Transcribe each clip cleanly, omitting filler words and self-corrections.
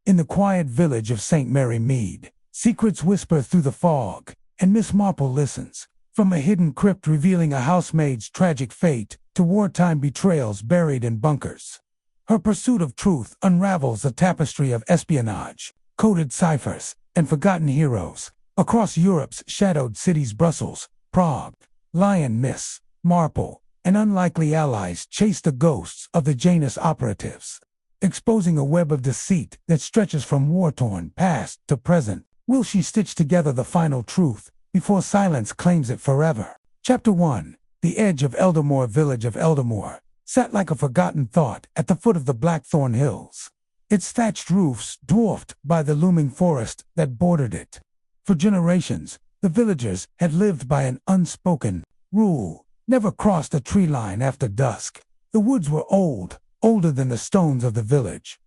In the quiet village of St. Mary Mead, secrets whisper through the fog, and Miss Marple listens. From a hidden crypt revealing a housemaid's tragic fate to wartime betrayals buried in bunkers, her pursuit of truth unravels a tapestry of espionage, coded ciphers, and forgotten heroes. Across Europe's shadowed cities, Brussels, Prague, Lyon, Miss Marple, and unlikely allies chase the ghosts of the Janus operatives, exposing a web of deceit that stretches from war-torn past to present. Will she stitch together the final truth before silence claims it forever? Chapter 1. The edge of Eldamore. Village of Eldamore sat like a forgotten thought at the foot of the Blackthorn Hills, its thatched roofs dwarfed by the looming forest that bordered it. For generations, the villagers had lived by an unspoken rule: never crossed a tree line after dusk. The woods were old, older than the stones of the village.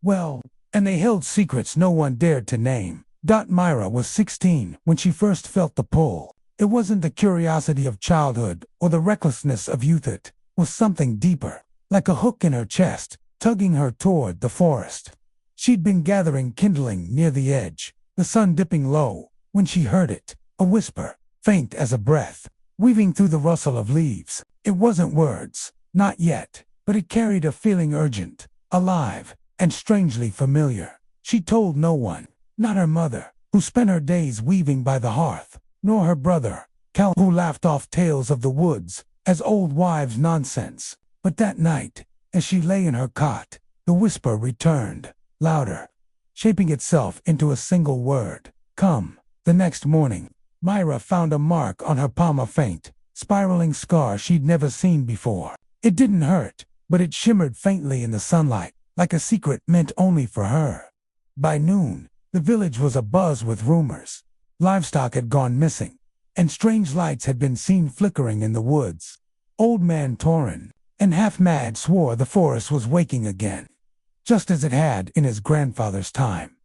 And they held secrets no one dared to name. Myra was 16 when she first felt the pull. It wasn't the curiosity of childhood or the recklessness of youth. It was something deeper, like a hook in her chest, tugging her toward the forest. She'd been gathering kindling near the edge, the sun dipping low, when she heard it, a whisper, faint as a breath, weaving through the rustle of leaves. It wasn't words, not yet, but it carried a feeling urgent, alive, and strangely familiar. She told no one, not her mother, who spent her days weaving by the hearth, nor her brother, Cal, who laughed off tales of the woods as old wives' nonsense. But that night, as she lay in her cot, the whisper returned, louder, shaping itself into a single word: come. The next morning, Myra found a mark on her palm, a faint, spiraling scar she'd never seen before. It didn't hurt, but it shimmered faintly in the sunlight, like a secret meant only for her. By noon, the village was abuzz with rumors. Livestock had gone missing, and strange lights had been seen flickering in the woods. Old Man Torin, and half-mad, swore the forest was waking again, just as it had in his grandfather's time.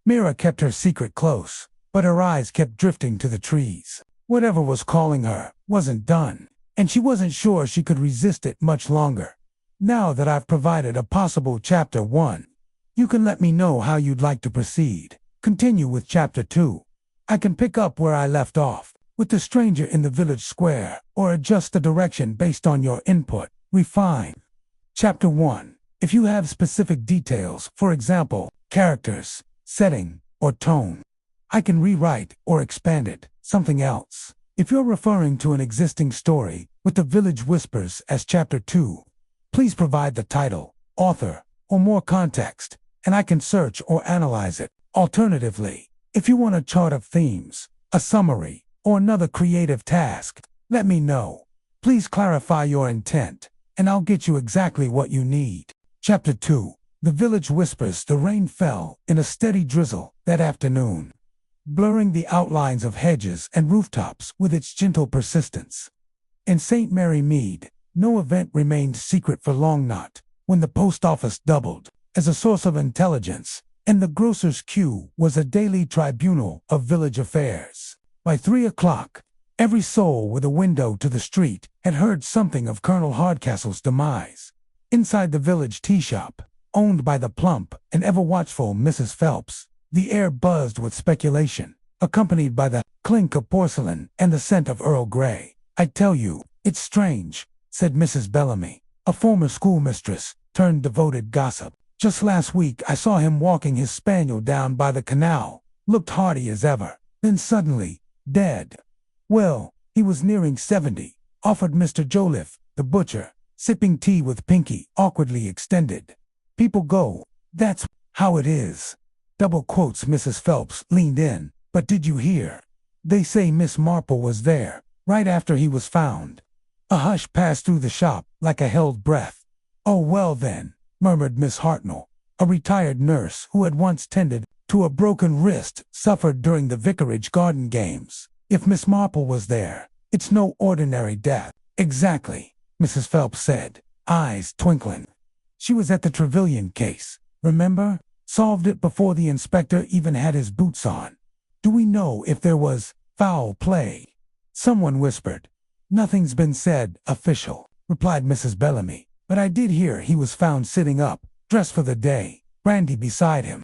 Myra kept her secret close, but her eyes kept drifting to the trees. Whatever was calling her wasn't done, and she wasn't sure she could resist it much longer. Now that I've provided a possible Chapter 1, you can let me know how you'd like to proceed. Continue with Chapter 2. I can pick up where I left off, with the stranger in the village square, or adjust the direction based on your input. Refine. Chapter 1. If you have specific details, for example, characters, setting, or tone, I can rewrite or expand it. Something else. If you're referring to an existing story with the village whispers as Chapter 2, please provide the title, author, or more context, and I can search or analyze it. Alternatively, if you want a chart of themes, a summary, or another creative task, let me know. Please clarify your intent, and I'll get you exactly what you need. Chapter 2. The village whispers. The rain fell in a steady drizzle that afternoon, blurring the outlines of hedges and rooftops with its gentle persistence. In St. Mary Mead, no event remained secret for long, not when the post office doubled as a source of intelligence, and the grocer's queue was a daily tribunal of village affairs. By 3 o'clock, every soul with a window to the street had heard something of Colonel Hardcastle's demise. Inside the village tea shop, owned by the plump and ever-watchful Mrs. Phelps, the air buzzed with speculation, accompanied by the clink of porcelain and the scent of Earl Grey. I tell you, it's strange, said Mrs. Bellamy, a former schoolmistress turned devoted gossip. Just last week I saw him walking his spaniel down by the canal, looked hearty as ever, then suddenly, dead. Well, he was nearing 70, offered Mr. Joliffe, the butcher, sipping tea with Pinky awkwardly extended. People go, that's how it is. Double quotes. Mrs. Phelps leaned in. But did you hear? They say Miss Marple was there, right after he was found. A hush passed through the shop, like a held breath. Oh well then, murmured Miss Hartnell, a retired nurse who had once tended to a broken wrist suffered during the vicarage garden games. If Miss Marple was there, it's no ordinary death. Exactly, Mrs. Phelps said, eyes twinkling. She was at the Trevelyan case, remember? Solved it before the inspector even had his boots on. Do we know if there was foul play? Someone whispered. Nothing's been said, official, replied Mrs. Bellamy, but I did hear he was found sitting up, dressed for the day, brandy beside him.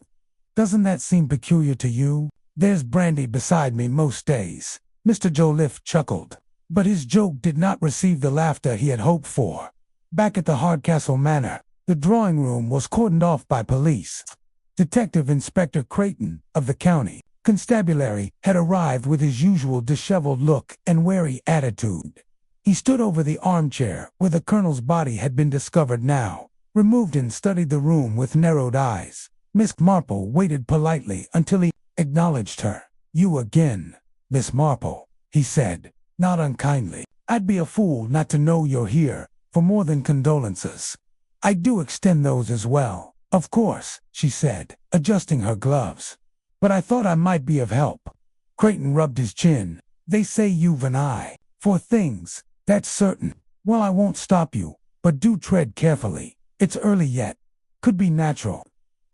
Doesn't that seem peculiar to you? There's brandy beside me most days." Mr. Joliffe chuckled, but his joke did not receive the laughter he had hoped for. Back at the Hardcastle Manor, the drawing room was cordoned off by police. Detective Inspector Creighton of the county constabulary had arrived with his usual disheveled look and wary attitude. He stood over the armchair where the colonel's body had been discovered now, removed and studied the room with narrowed eyes. Miss Marple waited politely until he acknowledged her. "You again, Miss Marple," he said, not unkindly. "I'd be a fool not to know you're here for more than condolences. I do extend those as well, of course," she said, adjusting her gloves. "But I thought I might be of help." Creighton rubbed his chin. "They say you've an eye for things, that's certain. Well, I won't stop you, but do tread carefully. It's early yet. Could be natural."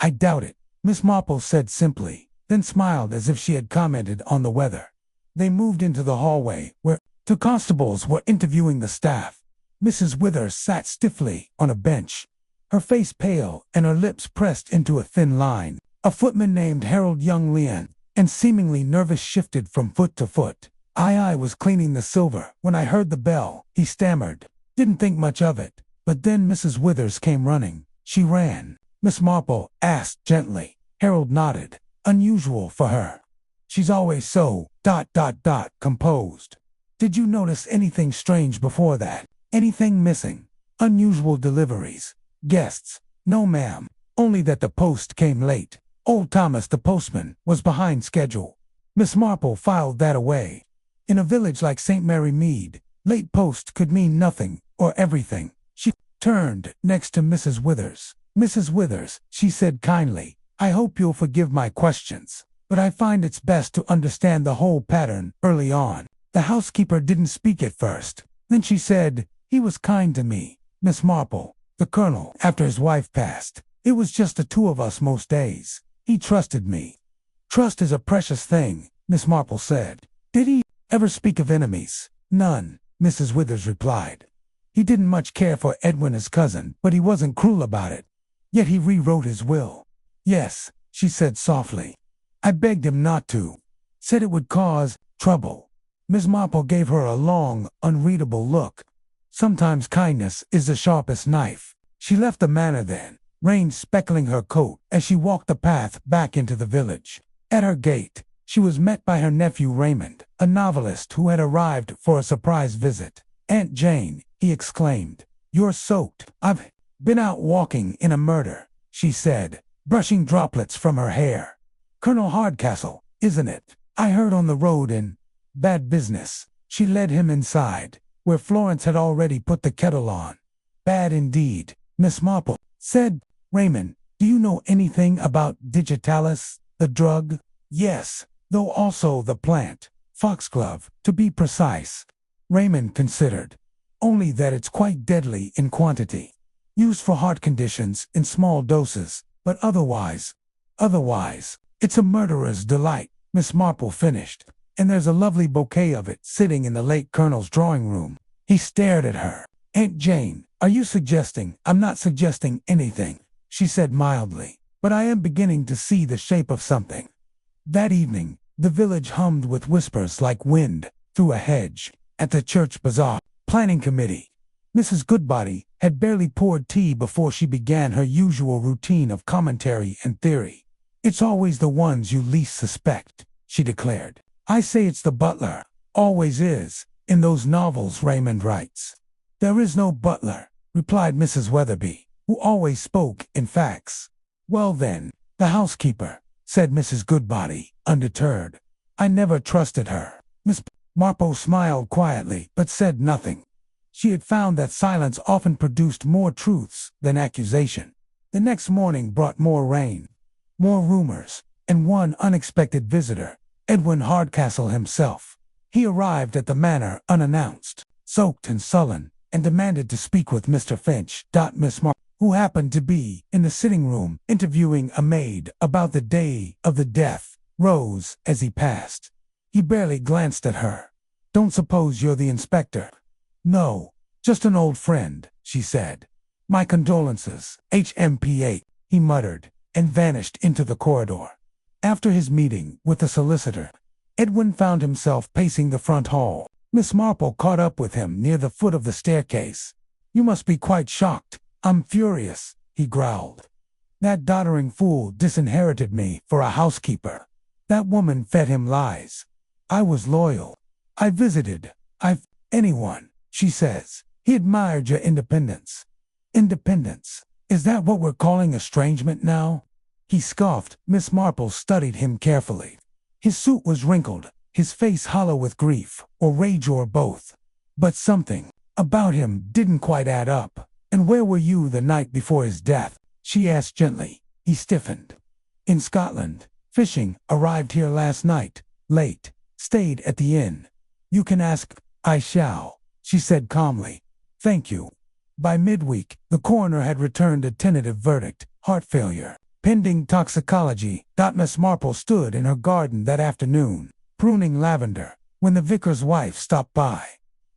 "I doubt it," Miss Marple said simply, then smiled as if she had commented on the weather. They moved into the hallway, where two constables were interviewing the staff. Mrs. Withers sat stiffly on a bench, her face pale and her lips pressed into a thin line. A footman named Harold Young Leon, and seemingly nervous, shifted from foot to foot. I was cleaning the silver when I heard the bell," he stammered. "Didn't think much of it, but then Mrs. Withers came running." "She ran?" Miss Marple asked gently. Harold nodded. "Unusual for her. She's always so, composed." "Did you notice anything strange before that? Anything missing? Unusual deliveries? Guests?" "No, ma'am. Only that the post came late. Old Thomas, the postman, was behind schedule." Miss Marple filed that away. In a village like St. Mary Mead, late post could mean nothing or everything. She turned next to Mrs. Withers. "Mrs. Withers," she said kindly, "I hope you'll forgive my questions, but I find it's best to understand the whole pattern early on. The housekeeper didn't speak at first. Then she said, 'He was kind to me, Miss Marple, the colonel, after his wife passed. It was just the two of us most days. He trusted me.'" "Trust is a precious thing," Miss Marple said. "Did he ever speak of enemies?" "None," Mrs. Withers replied. "He didn't much care for Edwin as cousin, but he wasn't cruel about it. Yet he rewrote his will." "Yes," she said softly. "I begged him not to. Said it would cause trouble." Miss Marple gave her a long, unreadable look. Sometimes kindness is the sharpest knife. She left the manor then, rain speckling her coat as she walked the path back into the village. At her gate, she was met by her nephew Raymond, a novelist who had arrived for a surprise visit. "Aunt Jane," he exclaimed, "you're soaked." "I've been out walking in a murder," she said, brushing droplets from her hair. "Colonel Hardcastle, isn't it? I heard on the road in bad business." She led him inside, where Florence had already put the kettle on. "Bad indeed," Miss Marple said. "Raymond, do you know anything about digitalis, the drug?" "Yes, though also the plant, foxglove, to be precise." Raymond considered. "Only that it's quite deadly in quantity. Used for heart conditions in small doses, but otherwise, it's a murderer's delight," Miss Marple finished. "And there's a lovely bouquet of it sitting in the late colonel's drawing room." He stared at her. "Aunt Jane, are you suggesting—" "I'm not suggesting anything," she said mildly, "but I am beginning to see the shape of something." That evening, the village hummed with whispers like wind through a hedge. At the church bazaar planning committee, Mrs. Goodbody had barely poured tea before she began her usual routine of commentary and theory. "It's always the ones you least suspect," she declared. "I say it's the butler. Always is, in those novels Raymond writes." "There is no butler," replied Mrs. Weatherby, who always spoke in facts. "Well then, the housekeeper," said Mrs. Goodbody, undeterred. "I never trusted her." Miss Marple smiled quietly, but said nothing. She had found that silence often produced more truths than accusation. The next morning brought more rain, more rumors, and one unexpected visitor, Edwin Hardcastle himself. He arrived at the manor unannounced, soaked and sullen, and demanded to speak with Mr. Finch. Miss Marple, who happened to be in the sitting room interviewing a maid about the day of the death, rose as he passed. He barely glanced at her. "Don't suppose you're the inspector?" "No, just an old friend," she said. "My condolences, HMP8, he muttered. and vanished into the corridor. After his meeting with the solicitor, Edwin found himself pacing the front hall. Miss Marple caught up with him near the foot of the staircase. "You must be quite shocked." "I'm furious," he growled. "That doddering fool disinherited me for a housekeeper. That woman fed him lies. I was loyal. I visited. Anyone," she says. "He admired your independence." "Independence? Is that what we're calling estrangement now?" He scoffed. Miss Marple studied him carefully. His suit was wrinkled, his face hollow with grief, or rage, or both. But something about him didn't quite add up. "And where were you the night before his death?" she asked gently. He stiffened. "In Scotland. Fishing. Arrived here last night. Late. Stayed at the inn." "You can ask." "I shall," she said calmly. "Thank you." By midweek, the coroner had returned a tentative verdict: heart failure. Pending toxicology. Miss Marple stood in her garden that afternoon, pruning lavender, when the vicar's wife stopped by.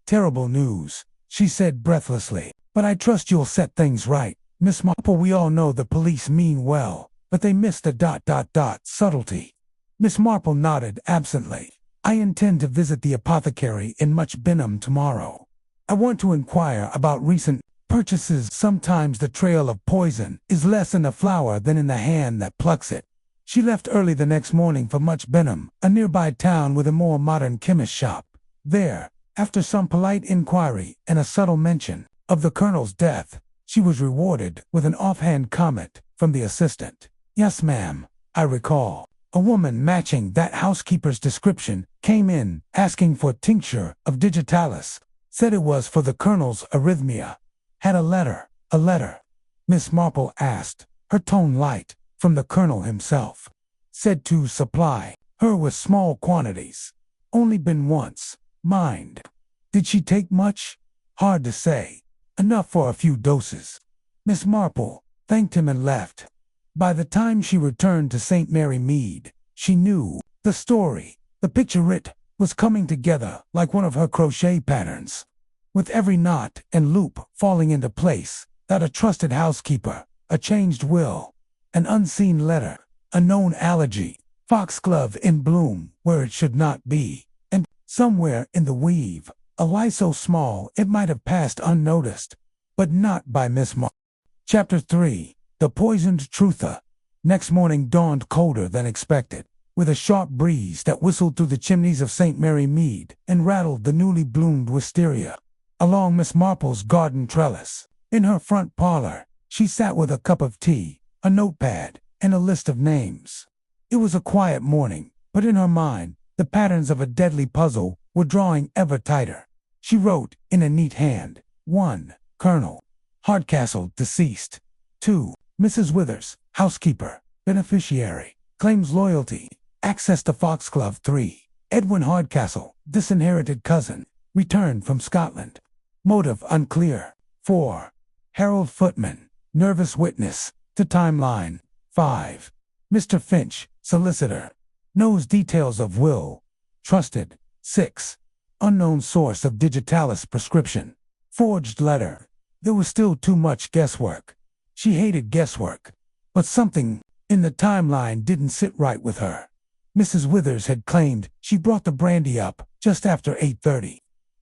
"Terrible news," she said breathlessly. "But I trust you'll set things right, Miss Marple. We all know the police mean well, but they miss the subtlety." Miss Marple nodded absently. "I intend to visit the apothecary in Much Benham tomorrow. I want to inquire about recent purchases. Sometimes the trail of poison is less in the flower than in the hand that plucks it." She left early the next morning for Much Benham, a nearby town with a more modern chemist shop. There, after some polite inquiry and a subtle mention of the colonel's death, she was rewarded with an offhand comment from the assistant. "Yes, ma'am, I recall. A woman matching that housekeeper's description came in asking for tincture of digitalis. Said it was for the colonel's arrhythmia. Had a letter." "A letter?" Miss Marple asked, her tone light. "From the colonel himself. Said to supply her with small quantities. Only been once. Mind. Did she take much?" "Hard to say. Enough for a few doses." Miss Marple thanked him and left. By the time she returned to St. Mary Mead, she knew the story, the picture it was coming together like one of her crochet patterns, with every knot and loop falling into place. That a trusted housekeeper, a changed will, an unseen letter, a known allergy, foxglove in bloom where it should not be, and somewhere in the weave, a lie so small it might have passed unnoticed, but not by Miss Marple. Chapter 3. The Poisoned Truther. Next morning dawned colder than expected, with a sharp breeze that whistled through the chimneys of St. Mary Mead and rattled the newly bloomed wisteria along Miss Marple's garden trellis. In her front parlor, she sat with a cup of tea, a notepad, and a list of names. It was a quiet morning, but in her mind, the patterns of a deadly puzzle were drawing ever tighter. She wrote in a neat hand: 1. Colonel Hardcastle, deceased. 2. Mrs. Withers, housekeeper, beneficiary, claims loyalty, access to foxglove. 3. Edwin Hardcastle, disinherited cousin, returned from Scotland. Motive unclear. 4. Harold Footman, nervous witness, to timeline. 5. Mr. Finch, solicitor, knows details of will, trusted. 6. Unknown source of digitalis prescription, forged letter. There was still too much guesswork. She hated guesswork, but something in the timeline didn't sit right with her. Mrs. Withers had claimed she brought the brandy up just after 8:30.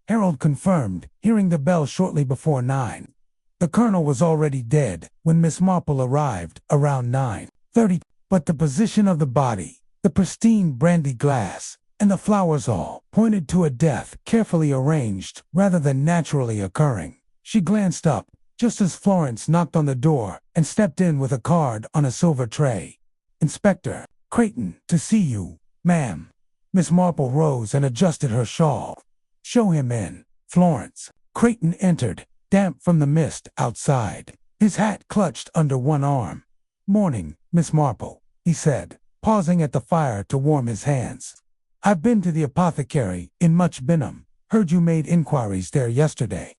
Harold confirmed, hearing the bell shortly before 9. The colonel was already dead when Miss Marple arrived around 9:30, but the position of the body, the pristine brandy glass, and the flowers all pointed to a death carefully arranged rather than naturally occurring. She glanced up just as Florence knocked on the door and stepped in with a card on a silver tray. "Inspector Creighton, to see you, ma'am." Miss Marple rose and adjusted her shawl. "Show him in, Florence." Creighton entered, damp from the mist outside, his hat clutched under one arm. "Morning, Miss Marple," he said, pausing at the fire to warm his hands. "I've been to the apothecary in Much Benham. Heard you made inquiries there yesterday."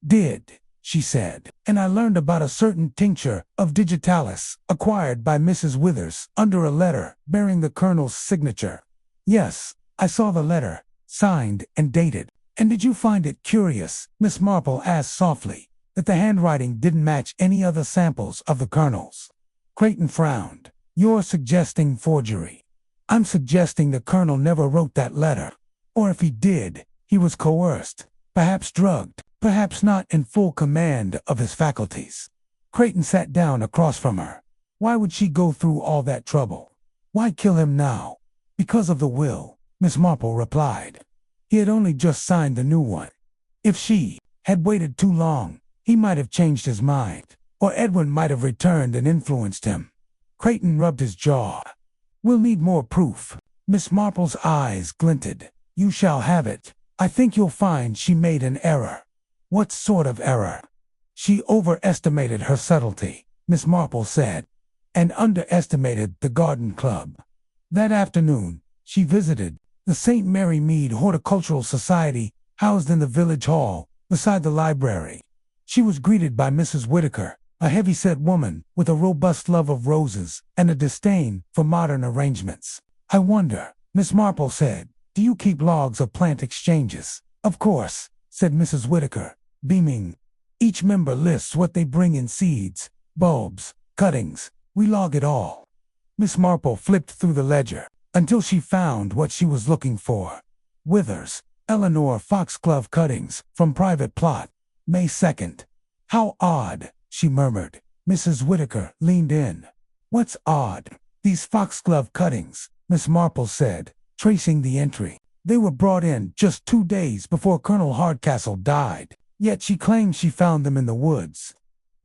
"Did," she said, "and I learned about a certain tincture of digitalis acquired by Mrs. Withers under a letter bearing the colonel's signature." "Yes, I saw the letter, signed and dated." "And did you find it curious," Miss Marple asked softly, "that the handwriting didn't match any other samples of the colonel's?" Creighton frowned. You're suggesting forgery. I'm suggesting the colonel never wrote that letter. Or if he did, he was coerced, perhaps drugged, perhaps not in full command of his faculties. Creighton sat down across from her. Why would she go through all that trouble? Why kill him now? Because of the will, Miss Marple replied. He had only just signed the new one. If she had waited too long, he might have changed his mind, or Edwin might have returned and influenced him. Creighton rubbed his jaw. We'll need more proof. Miss Marple's eyes glinted. You shall have it. I think you'll find she made an error. What sort of error? She overestimated her subtlety, Miss Marple said, and underestimated the garden club. That afternoon, she visited the St. Mary Mead Horticultural Society, housed in the village hall, beside the library. She was greeted by Mrs. Whitaker, a heavy-set woman with a robust love of roses and a disdain for modern arrangements. I wonder, Miss Marple said, do you keep logs of plant exchanges? Of course, said Mrs. Whitaker, beaming. Each member lists what they bring in seeds, bulbs, cuttings. We log it all. Miss Marple flipped through the ledger until she found what she was looking for. Withers, Eleanor Foxglove cuttings from private plot, May 2nd. How odd, she murmured. Mrs. Whitaker leaned in. What's odd? These foxglove cuttings, Miss Marple said, tracing the entry. They were brought in just 2 days before Colonel Hardcastle died, yet she claims she found them in the woods.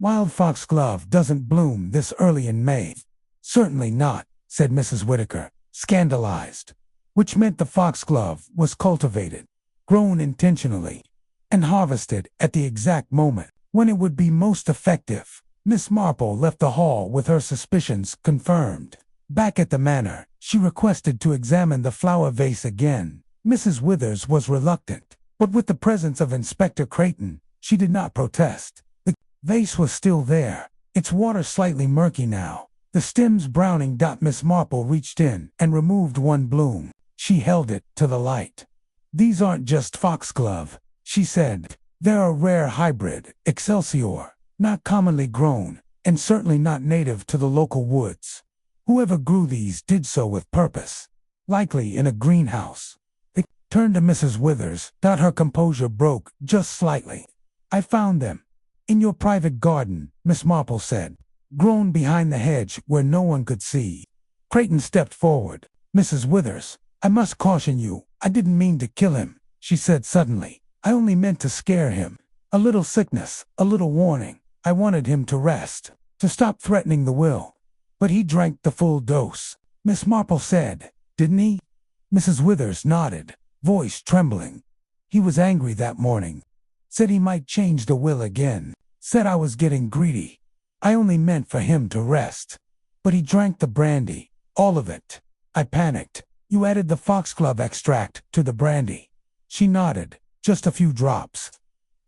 Wild foxglove doesn't bloom this early in May. Certainly not, said Mrs. Whitaker, scandalized. Which meant the foxglove was cultivated, grown intentionally, and harvested at the exact moment when it would be most effective. Miss Marple left the hall with her suspicions confirmed. Back at the manor, she requested to examine the flower vase again. Mrs. Withers was reluctant, but with the presence of Inspector Creighton, she did not protest. The vase was still there, its water slightly murky now, the stems browning. Miss Marple reached in and removed one bloom. She held it to the light. These aren't just foxglove, she said. They're a rare hybrid, Excelsior, not commonly grown, and certainly not native to the local woods. Whoever grew these did so with purpose, likely in a greenhouse. It turned to Mrs. Withers. Her composure broke just slightly. I found them in your private garden, Miss Marple said, grown behind the hedge where no one could see. Creighton stepped forward. Mrs. Withers, I must caution you, I didn't mean to kill him, she said suddenly. I only meant to scare him. A little sickness, a little warning. I wanted him to rest, to stop threatening the will. But he drank the full dose, Miss Marple said. Didn't he? Mrs. Withers nodded, voice trembling. He was angry that morning. Said he might change the will again. Said I was getting greedy. I only meant for him to rest. But he drank the brandy, all of it. I panicked. You added the foxglove extract to the brandy. She nodded. Just a few drops.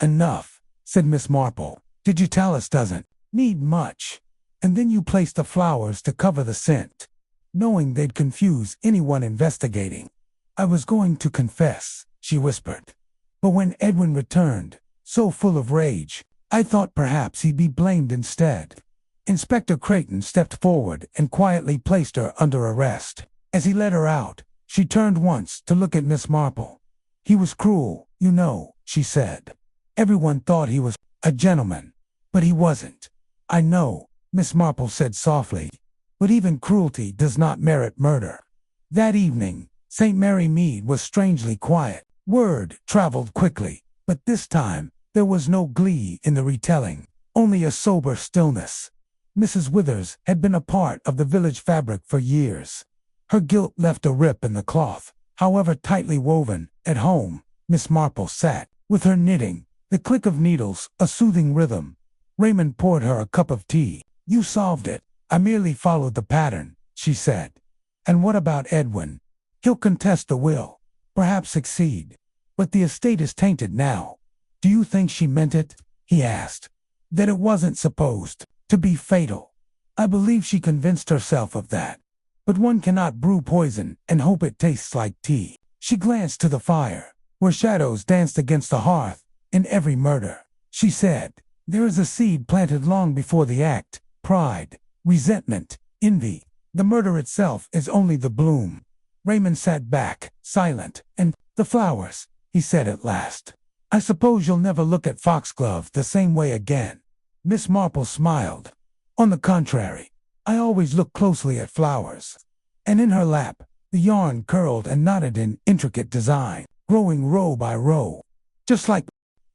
Enough, said Miss Marple. Digitalis doesn't need much. And then you placed the flowers to cover the scent, knowing they'd confuse anyone investigating. I was going to confess, she whispered. But when Edwin returned, so full of rage, I thought perhaps he'd be blamed instead. Inspector Creighton stepped forward and quietly placed her under arrest. As he led her out, she turned once to look at Miss Marple. He was cruel, you know, she said. Everyone thought he was a gentleman, but he wasn't. I know, Miss Marple said softly, but even cruelty does not merit murder. That evening, St. Mary Mead was strangely quiet. Word traveled quickly, but this time, there was no glee in the retelling, only a sober stillness. Mrs. Withers had been a part of the village fabric for years. Her guilt left a rip in the cloth, however tightly woven. At home, Miss Marple sat, with her knitting, the click of needles, a soothing rhythm. Raymond poured her a cup of tea. You solved it. I merely followed the pattern, she said. And what about Edwin? He'll contest the will, perhaps succeed. But the estate is tainted now. Do you think she meant it? He asked. That it wasn't supposed to be fatal. I believe she convinced herself of that. But one cannot brew poison and hope it tastes like tea. She glanced to the fire, where shadows danced against the hearth. In every murder, she said, there is a seed planted long before the act, pride. resentment, envy. The murder itself is only the bloom. Raymond sat back, silent. And the flowers, he said at last. I suppose you'll never look at Foxglove the same way again. Miss Marple smiled. On the contrary, I always look closely at flowers. And in her lap, the yarn curled and knotted in intricate design, growing row by row. Just like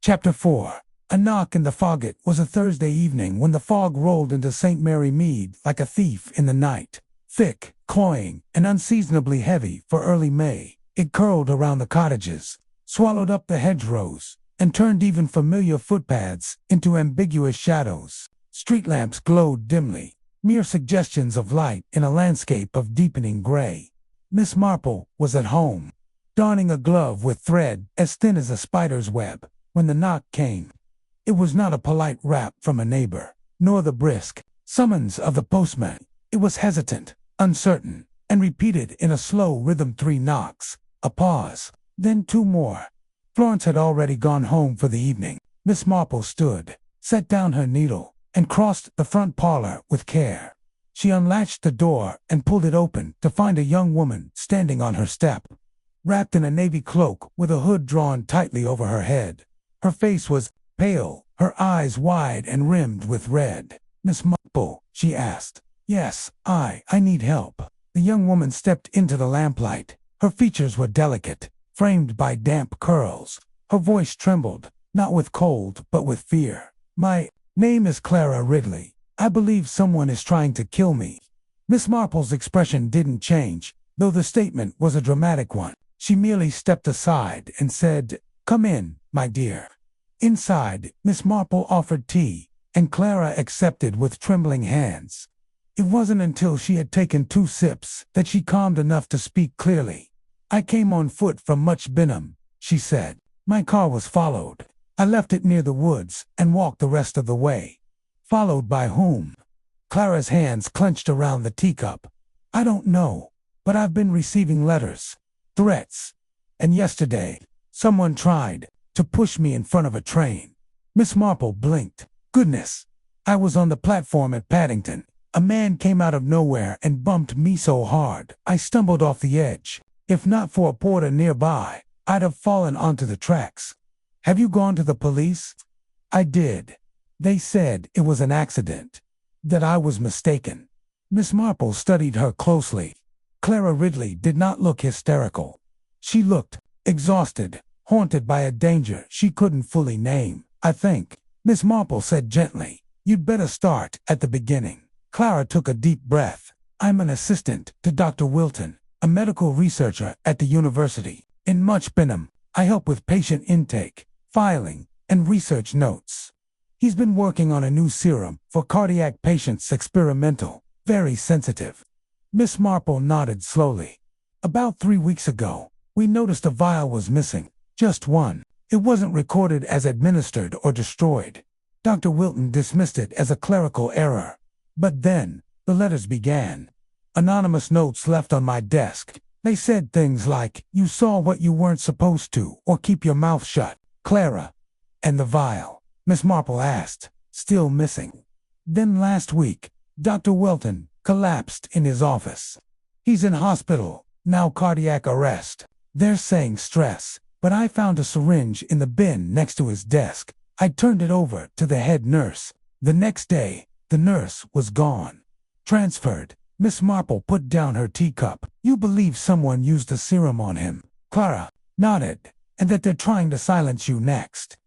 Chapter 4. A knock in the fog. It was a Thursday evening when the fog rolled into St. Mary Mead like a thief in the night. Thick, cloying, and unseasonably heavy for early May, it curled around the cottages, swallowed up the hedgerows, and turned even familiar footpaths into ambiguous shadows. Street lamps glowed dimly, mere suggestions of light in a landscape of deepening gray. Miss Marple was at home, darning a glove with thread as thin as a spider's web, when the knock came. It was not a polite rap from a neighbor, nor the brisk summons of the postman. It was hesitant, uncertain, and repeated in a slow rhythm. 3 knocks, a pause, then 2 more. Florence had already gone home for the evening. Miss Marple stood, set down her needle, and crossed the front parlor with care. She unlatched the door and pulled it open to find a young woman standing on her step, wrapped in a navy cloak with a hood drawn tightly over her head. Her face was pale, her eyes wide and rimmed with red. Miss Marple, she asked. Yes, I need help. The young woman stepped into the lamplight. Her features were delicate, framed by damp curls. Her voice trembled, not with cold, but with fear. My name is Clara Ridley. I believe someone is trying to kill me. Miss Marple's expression didn't change, though the statement was a dramatic one. She merely stepped aside and said, Come in, my dear. Inside, Miss Marple offered tea, and Clara accepted with trembling hands. It wasn't until she had taken 2 sips that she calmed enough to speak clearly. I came on foot from Much Benham, she said. My car was followed. I left it near the woods and walked the rest of the way. Followed by whom? Clara's hands clenched around the teacup. I don't know, but I've been receiving letters, threats, and yesterday, someone tried to push me in front of a train. Miss Marple blinked. Goodness! I was on the platform at Paddington. A man came out of nowhere and bumped me so hard, I stumbled off the edge. If not for a porter nearby, I'd have fallen onto the tracks. Have you gone to the police? I did. They said it was an accident, that I was mistaken. Miss Marple studied her closely. Clara Ridley did not look hysterical. She looked exhausted, haunted by a danger she couldn't fully name. I think, Miss Marple said gently, you'd better start at the beginning. Clara took a deep breath. I'm an assistant to Dr. Wilton, a medical researcher at the university. In Much Benham, I help with patient intake, filing, and research notes. He's been working on a new serum for cardiac patients, experimental, very sensitive. Miss Marple nodded slowly. About 3 weeks ago, we noticed a vial was missing, just one. It wasn't recorded as administered or destroyed. Dr. Wilton dismissed it as a clerical error. But then, the letters began. Anonymous notes left on my desk. They said things like, you saw what you weren't supposed to, or keep your mouth shut. Clara. And the vial? Miss Marple asked, still missing. Then last week, Dr. Wilton collapsed in his office. He's in hospital, now cardiac arrest. They're saying stress, but I found a syringe in the bin next to his desk. I turned it over to the head nurse. The next day, the nurse was gone. Transferred. Miss Marple put down her teacup. You believe someone used a serum on him? Clara nodded. And that they're trying to silence you next.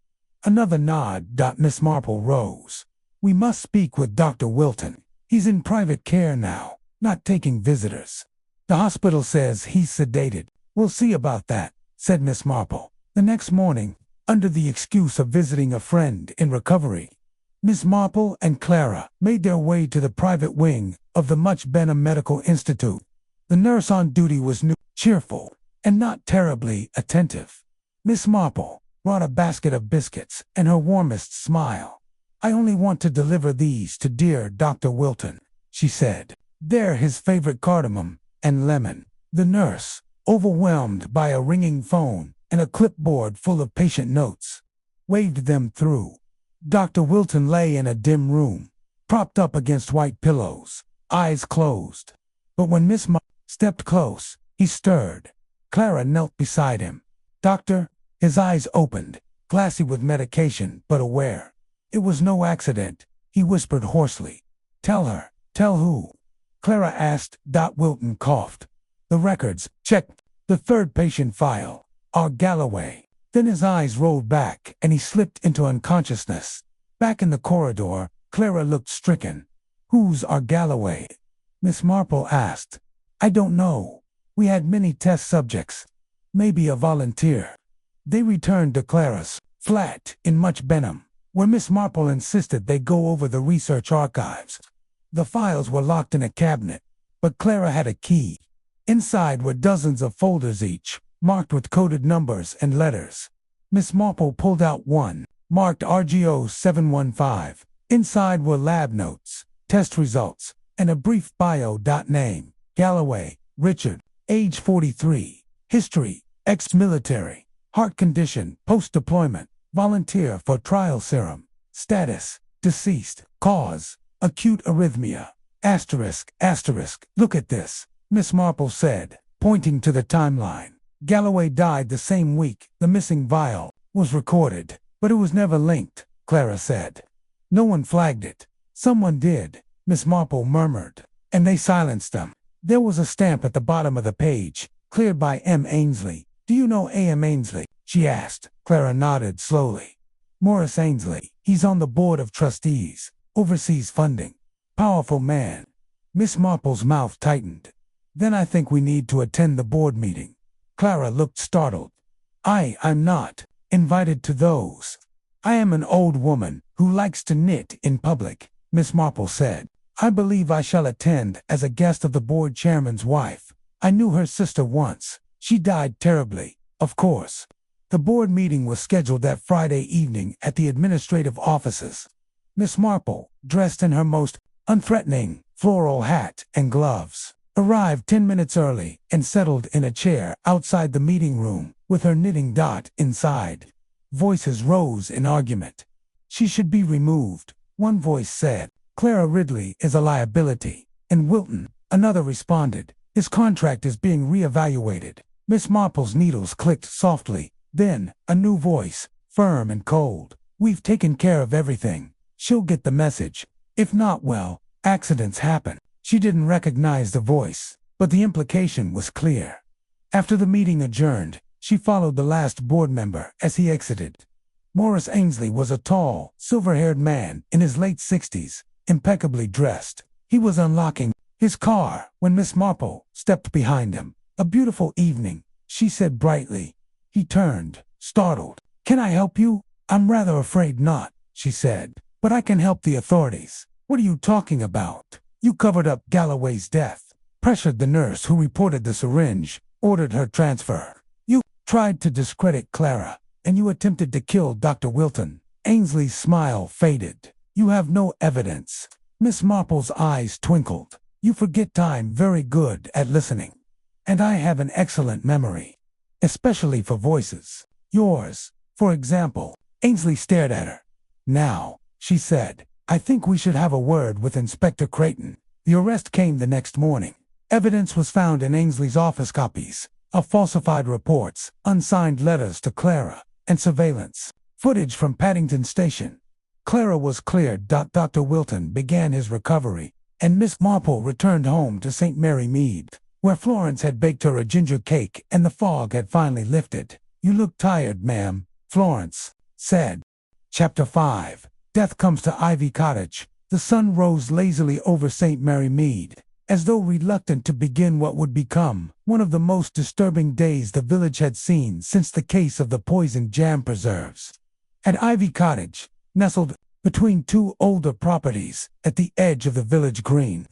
Another nod. Miss Marple rose. We must speak with Dr. Wilton. He's in private care now, not taking visitors. The hospital says he's sedated. We'll see about that, said Miss Marple. The next morning, under the excuse of visiting a friend in recovery, Miss Marple and Clara made their way to the private wing of the Much Benham Medical Institute. The nurse on duty was new, cheerful, and not terribly attentive. Miss Marple brought a basket of biscuits and her warmest smile. I only want to deliver these to dear Dr. Wilton, she said. They're his favorite cardamom and lemon. The nurse, overwhelmed by a ringing phone and a clipboard full of patient notes, waved them through. Dr. Wilton lay in a dim room, propped up against white pillows, eyes closed. But when Miss Marple stepped close, he stirred. Clara knelt beside him. "Doctor?" His eyes opened, glassy with medication, but aware. "It was no accident," he whispered hoarsely. "Tell her." "Tell who?" Clara asked. Wilton coughed. "The records. Checked the third patient file. Our Galloway." Then his eyes rolled back, and he slipped into unconsciousness. Back in the corridor, Clara looked stricken. "Who's our Galloway?" Miss Marple asked. "I don't know. We had many test subjects. Maybe a volunteer." They returned to Clara's flat in Much Benham, where Miss Marple insisted they go over the research archives. The files were locked in a cabinet, but Clara had a key. Inside were dozens of folders each, marked with coded numbers and letters. Miss Marple pulled out one, marked RGO 715. Inside were lab notes, test results, and a brief bio. Name: Galloway, Richard, age 43, history, ex-military, heart condition, post-deployment, volunteer for trial serum, status, deceased, cause, acute arrhythmia, asterisk, asterisk. "Look at this," Miss Marple said, pointing to the timeline. Galloway died the same week the missing vial was recorded, but it was never linked, Clara said. "No one flagged it." "Someone did," Miss Marple murmured, "and they silenced them." There was a stamp at the bottom of the page, cleared by M. Ainsley. "Do you know A.M. Ainsley?" she asked. Clara nodded slowly. "Morris Ainsley. He's on the board of trustees, oversees funding. Powerful man." Miss Marple's mouth tightened. "Then I think we need to attend the board meeting." Clara looked startled. I'm not invited to those. I am an old woman who likes to knit in public," Miss Marple said. "I believe I shall attend as a guest of the board chairman's wife. I knew her sister once. She died terribly, of course." The board meeting was scheduled that Friday evening at the administrative offices. Miss Marple, dressed in her most unthreatening floral hat and gloves, arrived 10 minutes early and settled in a chair outside the meeting room with her knitting inside. Voices rose in argument. "She should be removed," one voice said. "Clara Ridley is a liability." And Wilton, another, responded. "His contract is being reevaluated." Miss Marple's needles clicked softly. Then, a new voice, firm and cold. "We've taken care of everything. She'll get the message. If not, well, accidents happen." She didn't recognize the voice, but the implication was clear. After the meeting adjourned, she followed the last board member as he exited. Morris Ainsley was a tall, silver-haired man in his late 60s, impeccably dressed. He was unlocking his car when Miss Marple stepped behind him. "A beautiful evening," she said brightly. He turned, startled. "Can I help you?" "I'm rather afraid not," she said. "But I can help the authorities." "What are you talking about?" "You covered up Galloway's death, pressured the nurse who reported the syringe, ordered her transfer. You tried to discredit Clara, and you attempted to kill Dr. Wilton." Ainsley's smile faded. "You have no evidence." Miss Marple's eyes twinkled. "You forget time. Very good at listening. And I have an excellent memory, especially for voices. Yours, for example." Ainsley stared at her. "Now," she said, "I think we should have a word with Inspector Creighton." The arrest came the next morning. Evidence was found in Ainsley's office: copies of falsified reports, unsigned letters to Clara, and surveillance footage from Paddington Station. Clara was cleared. Dr. Wilton began his recovery, and Miss Marple returned home to St. Mary Mead, where Florence had baked her a ginger cake and the fog had finally lifted. "You look tired, ma'am," Florence said. Chapter 5. Death comes to Ivy Cottage. The sun rose lazily over St. Mary Mead, as though reluctant to begin what would become one of the most disturbing days the village had seen since the case of the poisoned jam preserves. At Ivy Cottage, nestled between two older properties at the edge of the village green,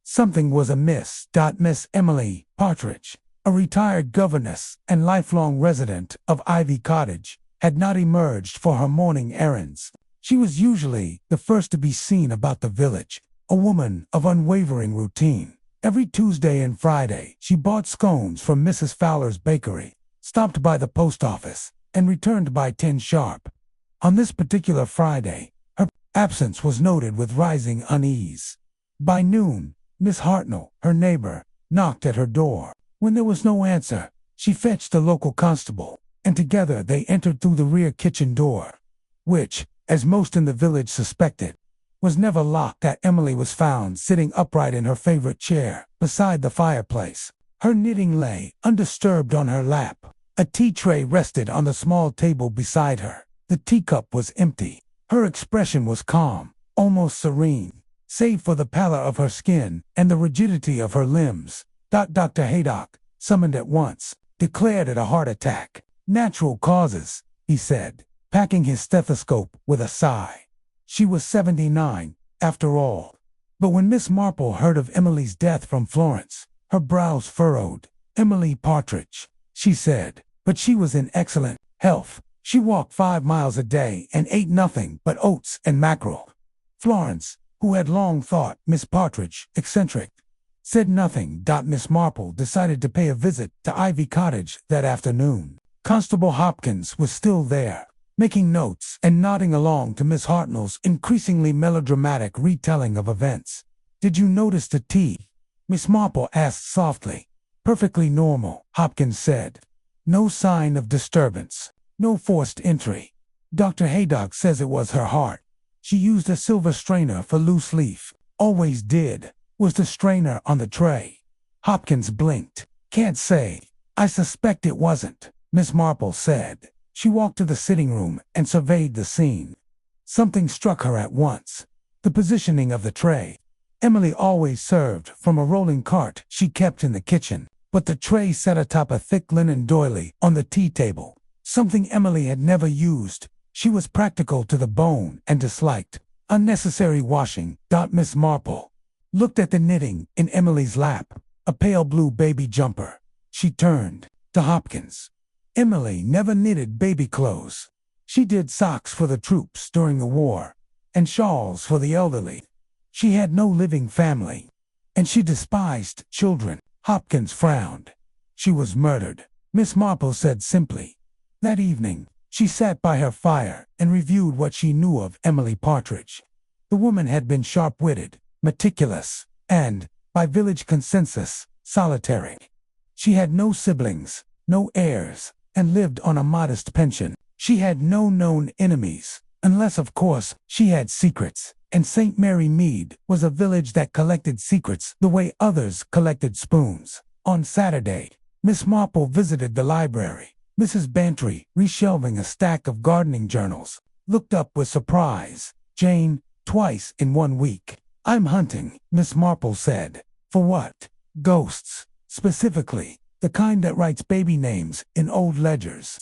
something was amiss. Miss Emily Partridge, a retired governess and lifelong resident of Ivy Cottage, had not emerged for her morning errands. She was usually the first to be seen about the village, a woman of unwavering routine. Every Tuesday and Friday, she bought scones from Mrs. Fowler's bakery, stopped by the post office, and returned by 10 sharp. On this particular Friday, her Absence was noted with rising unease. By noon, Miss Hartnell, her neighbor, knocked at her door. When there was no answer, she fetched a local constable, and together they entered through the rear kitchen door, which, as most in the village suspected, was never locked. That Emily was found sitting upright in her favorite chair, beside the fireplace. Her knitting lay, undisturbed, on her lap. A tea tray rested on the small table beside her. The teacup was empty. Her expression was calm, almost serene, save for the pallor of her skin and the rigidity of her limbs. Dr. Haydock, summoned at once, declared it a heart attack. Natural causes, he said, packing his stethoscope with a sigh. She was 79, after all. But when Miss Marple heard of Emily's death from Florence, her brows furrowed. Emily Partridge, she said, but she was in excellent health. She walked 5 miles a day and ate nothing but oats and mackerel. Florence, who had long thought Miss Partridge eccentric, said nothing. Miss Marple decided to pay a visit to Ivy Cottage that afternoon. Constable Hopkins was still there, making notes and nodding along to Miss Hartnell's increasingly melodramatic retelling of events. "Did you notice the tea?" Miss Marple asked softly. "Perfectly normal," Hopkins said. "No sign of disturbance. No forced entry. Dr. Haydock says it was her heart. She used a silver strainer for loose leaf. Always did." "Was the strainer on the tray?" Hopkins blinked. "Can't say. I suspect it wasn't," Miss Marple said. She walked to the sitting room and surveyed the scene. Something struck her at once. The positioning of the tray. Emily always served from a rolling cart she kept in the kitchen, but the tray sat atop a thick linen doily on the tea table. Something Emily had never used. She was practical to the bone and disliked unnecessary washing. Miss Marple looked at the knitting in Emily's lap, a pale blue baby jumper. She turned to Hopkins. "Emily never knitted baby clothes. She did socks for the troops during the war, and shawls for the elderly. She had no living family, and she despised children." Hopkins frowned. "She was murdered," Miss Marple said simply. That evening, she sat by her fire and reviewed what she knew of Emily Partridge. The woman had been sharp-witted, meticulous, and, by village consensus, solitary. She had no siblings, no heirs, and lived on a modest pension. She had no known enemies, unless, of course, she had secrets, and St. Mary Mead was a village that collected secrets the way others collected spoons. On Saturday, Miss Marple visited the library. Mrs. Bantry, reshelving a stack of gardening journals, looked up with surprise. "Jane, twice in 1 week." "I'm hunting," Miss Marple said. "For what?" "Ghosts. Specifically, the kind that writes baby names in old ledgers."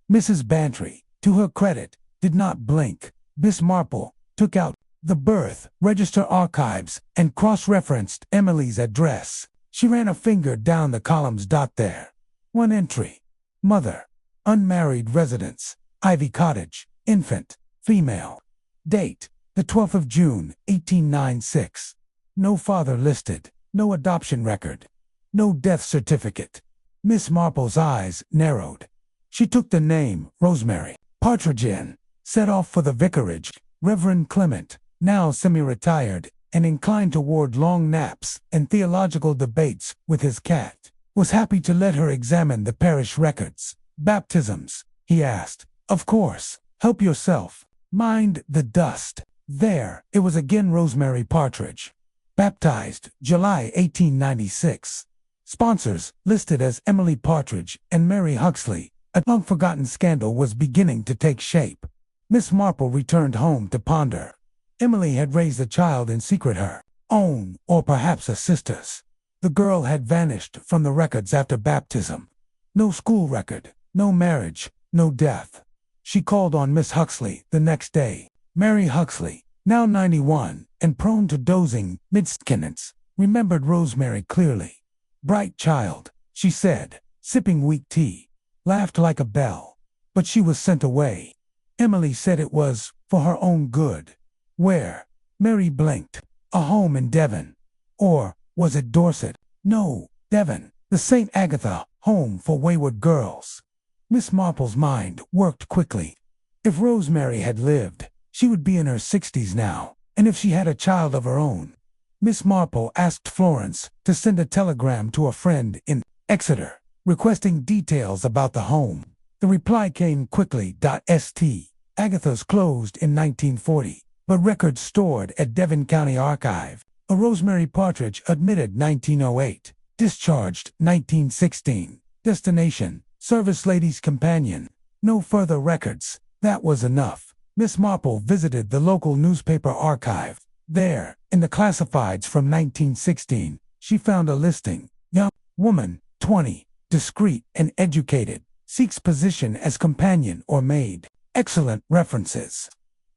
Mrs. Bantry, to her credit, did not blink. Miss Marple took out the birth register archives and cross-referenced Emily's address. She ran a finger down the columns. There. One entry. Mother. Unmarried residence. Ivy Cottage. Infant. Female. Date. The 12th of June, 1896. No father listed. No adoption record. No death certificate. Miss Marple's eyes narrowed. She took the name, Rosemary Partridge, in, set off for the vicarage. Reverend Clement, now semi-retired and inclined toward long naps and theological debates with his cat, was happy to let her examine the parish records. "Baptisms?" he asked. "Of course. Help yourself. Mind the dust." There, it was again Rosemary Partridge. Baptized, July 1896. Sponsors, listed as Emily Partridge and Mary Huxley. A long-forgotten scandal was beginning to take shape. Miss Marple returned home to ponder. Emily had raised a child in secret, her own, or perhaps a sister's. The girl had vanished from the records after baptism. No school record, no marriage, no death. She called on Miss Huxley the next day. Mary Huxley, now 91 and prone to dozing midst-tenants, remembered Rosemary clearly. "Bright child," she said, sipping weak tea. Laughed like a bell. But she was sent away. Emily said it was for her own good. Where? Mary blinked. A home in Devon. Or was it Dorset? No, Devon. The St. Agatha Home for Wayward Girls. Miss Marple's mind worked quickly. If Rosemary had lived, She would be in her 60s now, and if she had a child of her own. Miss Marple asked Florence to send a telegram to a friend in Exeter, requesting details about the home. The reply came quickly. St. Agatha's closed in 1940, but records stored at Devon County Archive. A Rosemary Partridge admitted 1908. Discharged 1916. Destination, Service Lady's Companion. No further records. That was enough. Miss Marple visited the local newspaper archive. There, in the classifieds from 1916, she found a listing. Young woman, 20, discreet and educated, seeks position as companion or maid. Excellent references.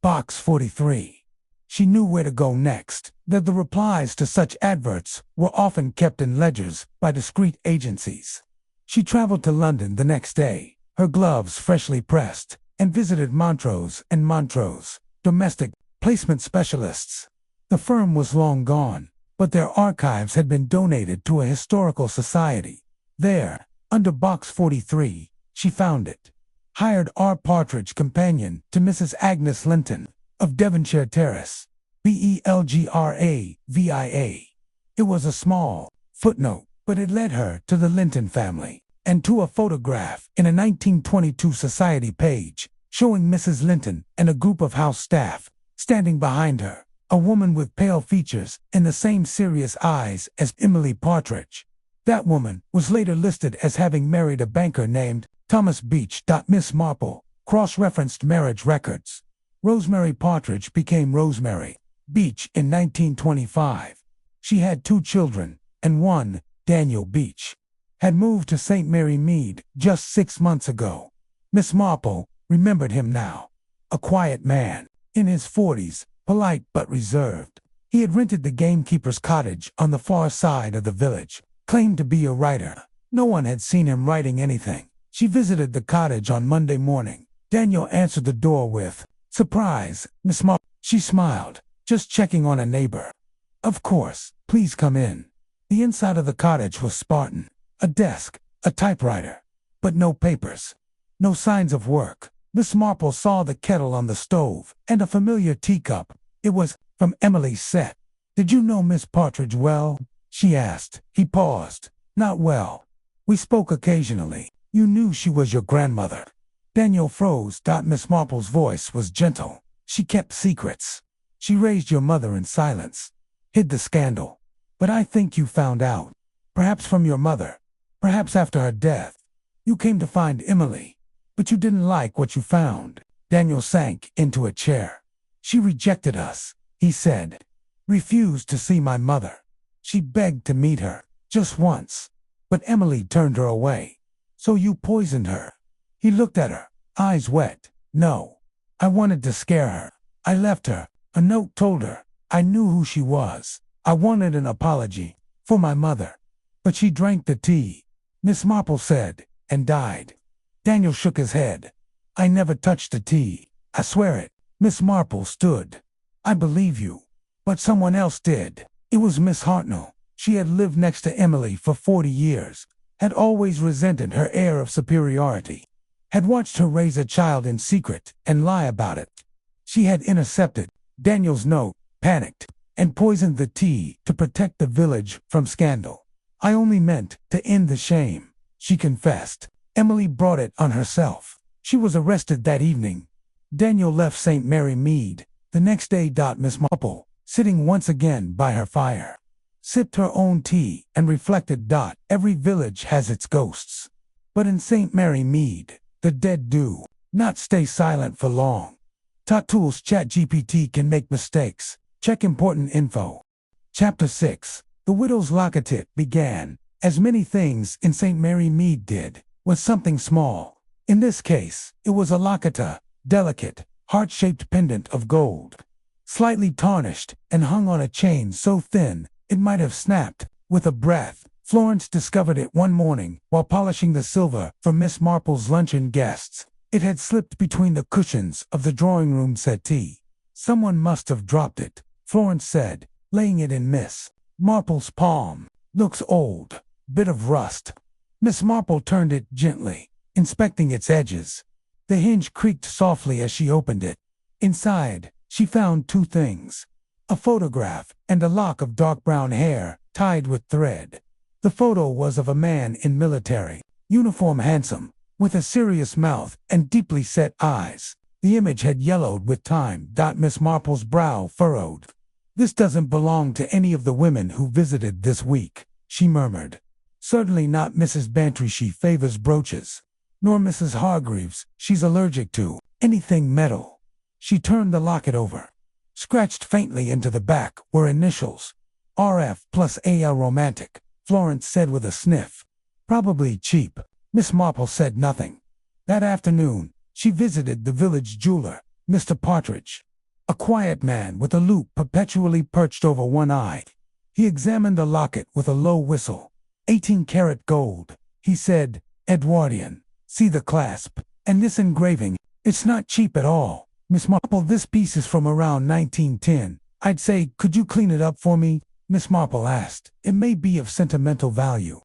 Box 43. She knew where to go next, that the replies to such adverts were often kept in ledgers by discreet agencies. She traveled to London the next day, her gloves freshly pressed, and visited Montrose and Montrose, domestic placement specialists. The firm was long gone, but their archives had been donated to a historical society. There, under Box 43, she found it. Hired R. Partridge companion to Mrs. Agnes Linton, of Devonshire Terrace, Belgravia. It was a small footnote, but it led her to the Linton family, and to a photograph in a 1922 society page, showing Mrs. Linton and a group of house staff, standing behind her, a woman with pale features and the same serious eyes as Emily Partridge. That woman was later listed as having married a banker named Thomas Beach. Miss Marple cross-referenced marriage records. Rosemary Partridge became Rosemary Beach in 1925. She had 2 children, and one, Daniel Beach, had moved to St. Mary Mead just 6 months ago. Miss Marple remembered him now. A quiet man, in his 40s, polite but reserved. He had rented the gamekeeper's cottage on the far side of the village, claimed to be a writer. No one had seen him writing anything. She visited the cottage on Monday morning. Daniel answered the door with, "Surprise, Miss Marple." She smiled, "Just checking on a neighbor." "Of course, please come in." The inside of the cottage was Spartan. A desk, a typewriter, but no papers. No signs of work. Miss Marple saw the kettle on the stove and a familiar teacup. It was from Emily's set. "Did you know Miss Partridge well?" she asked. He paused. "Not well. We spoke occasionally. You knew she was your grandmother." Daniel froze. Miss Marple's voice was gentle. "She kept secrets. She raised your mother in silence, hid the scandal. But I think you found out. Perhaps from your mother. Perhaps after her death. You came to find Emily, but you didn't like what you found." Daniel sank into a chair. "She rejected us," he said. "Refused to see my mother. She begged to meet her, just once. But Emily turned her away. So you poisoned her." He looked at her, eyes wet. "No. I wanted to scare her. I left her. A note told her. I knew who she was. I wanted an apology. For my mother. But she drank the tea," Miss Marple said, "and died." Daniel shook his head. "I never touched the tea. I swear it." Miss Marple stood. "I believe you. But someone else did. It was Miss Hartnell. She had lived next to Emily for 40 years. Had always resented her air of superiority. Had watched her raise a child in secret and lie about it. She had intercepted Daniel's note, panicked, and poisoned the tea to protect the village from scandal. I only meant to end the shame," she confessed. "Emily brought it on herself. She was arrested that evening." Daniel left St. Mary Mead the next day. Miss Marple, sitting once again by her fire, sipped her own tea and reflected. Every village has its ghosts. But in St. Mary Mead, the dead do not stay silent for long. Tools. ChatGPT can make mistakes. Check important info. Chapter 6. The widow's locket began, as many things in St. Mary Mead did, with something small. In this case, it was a locket, delicate, heart-shaped pendant of gold, slightly tarnished and hung on a chain so thin it might have snapped with a breath. Florence discovered it one morning while polishing the silver for Miss Marple's luncheon guests. It had slipped between the cushions of the drawing-room settee. "Someone must have dropped it," Florence said, laying it in Miss Marple's palm. "Looks old. Bit of rust." Miss Marple turned it gently, inspecting its edges. The hinge creaked softly as she opened it. Inside, she found two things: a photograph and a lock of dark brown hair tied with thread. The photo was of a man in military uniform, handsome, with a serious mouth and deeply set eyes. The image had yellowed with time. Miss Marple's brow furrowed. "This doesn't belong to any of the women who visited this week," she murmured. "Certainly not Mrs. Bantry, she favors brooches. Nor Mrs. Hargreaves, she's allergic to anything metal." She turned the locket over. Scratched faintly into the back were initials. "RF plus AL romantic," Florence said with a sniff. "Probably cheap." Miss Marple said nothing. That afternoon, she visited the village jeweler, Mr. Partridge, a quiet man with a loupe perpetually perched over one eye. He examined the locket with a low whistle. 18-karat gold, he said, Edwardian. See the clasp, and this engraving. It's not cheap at all. Miss Marple, this piece is from around 1910. I'd say, could you clean it up for me? Miss Marple asked. It may be of sentimental value.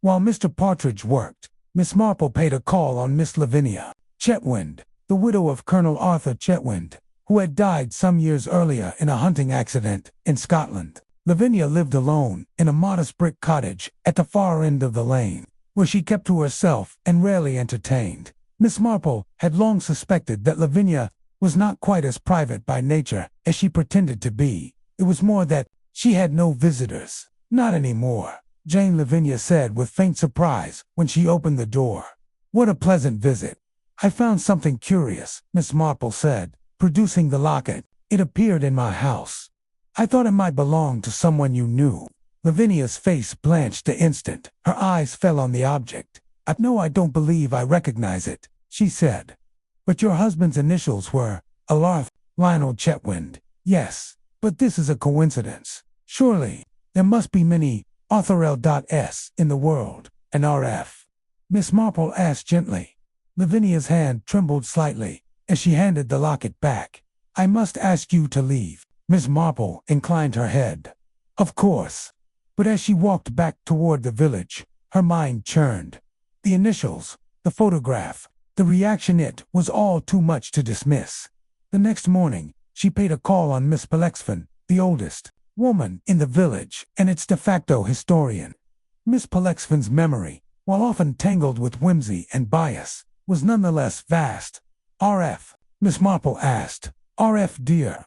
While Mr. Partridge worked, Miss Marple paid a call on Miss Lavinia Chetwynd, the widow of Colonel Arthur Chetwynd, who had died some years earlier in a hunting accident in Scotland. Lavinia lived alone in a modest brick cottage at the far end of the lane, where she kept to herself and rarely entertained. Miss Marple had long suspected that Lavinia was not quite as private by nature as she pretended to be. It was more that she had no visitors. "Not anymore," Jane Lavinia said with faint surprise when she opened the door. "What a pleasant visit." "I found something curious," Miss Marple said, producing the locket. "It appeared in my house. I thought it might belong to someone you knew." Lavinia's face blanched the instant. Her eyes fell on the object. I don't believe I recognize it," she said. "But your husband's initials were Alarth Lionel Chetwynd." "Yes, but this is a coincidence. Surely, there must be many Arthur.S in the world." "An RF?" Miss Marple asked gently. Lavinia's hand trembled slightly as she handed the locket back. "I must ask you to leave." Miss Marple inclined her head. "Of course." But as she walked back toward the village, her mind churned. The initials, the photograph, the reaction, it was all too much to dismiss. The next morning, she paid a call on Miss Pollexfen, the oldest woman in the village and its de facto historian. Miss Pollexfen's memory, while often tangled with whimsy and bias, was nonetheless vast. "RF?" Miss Marple asked. "RF, dear."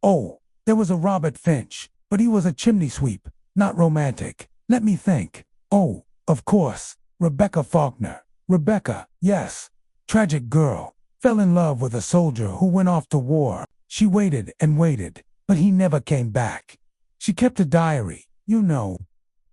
"Oh, there was a Robert Finch, but he was a chimney sweep, not romantic. Let me think. Oh, of course, Rebecca Faulkner." "Rebecca, yes. Tragic girl. Fell in love with a soldier who went off to war. She waited and waited, but he never came back. She kept a diary, you know.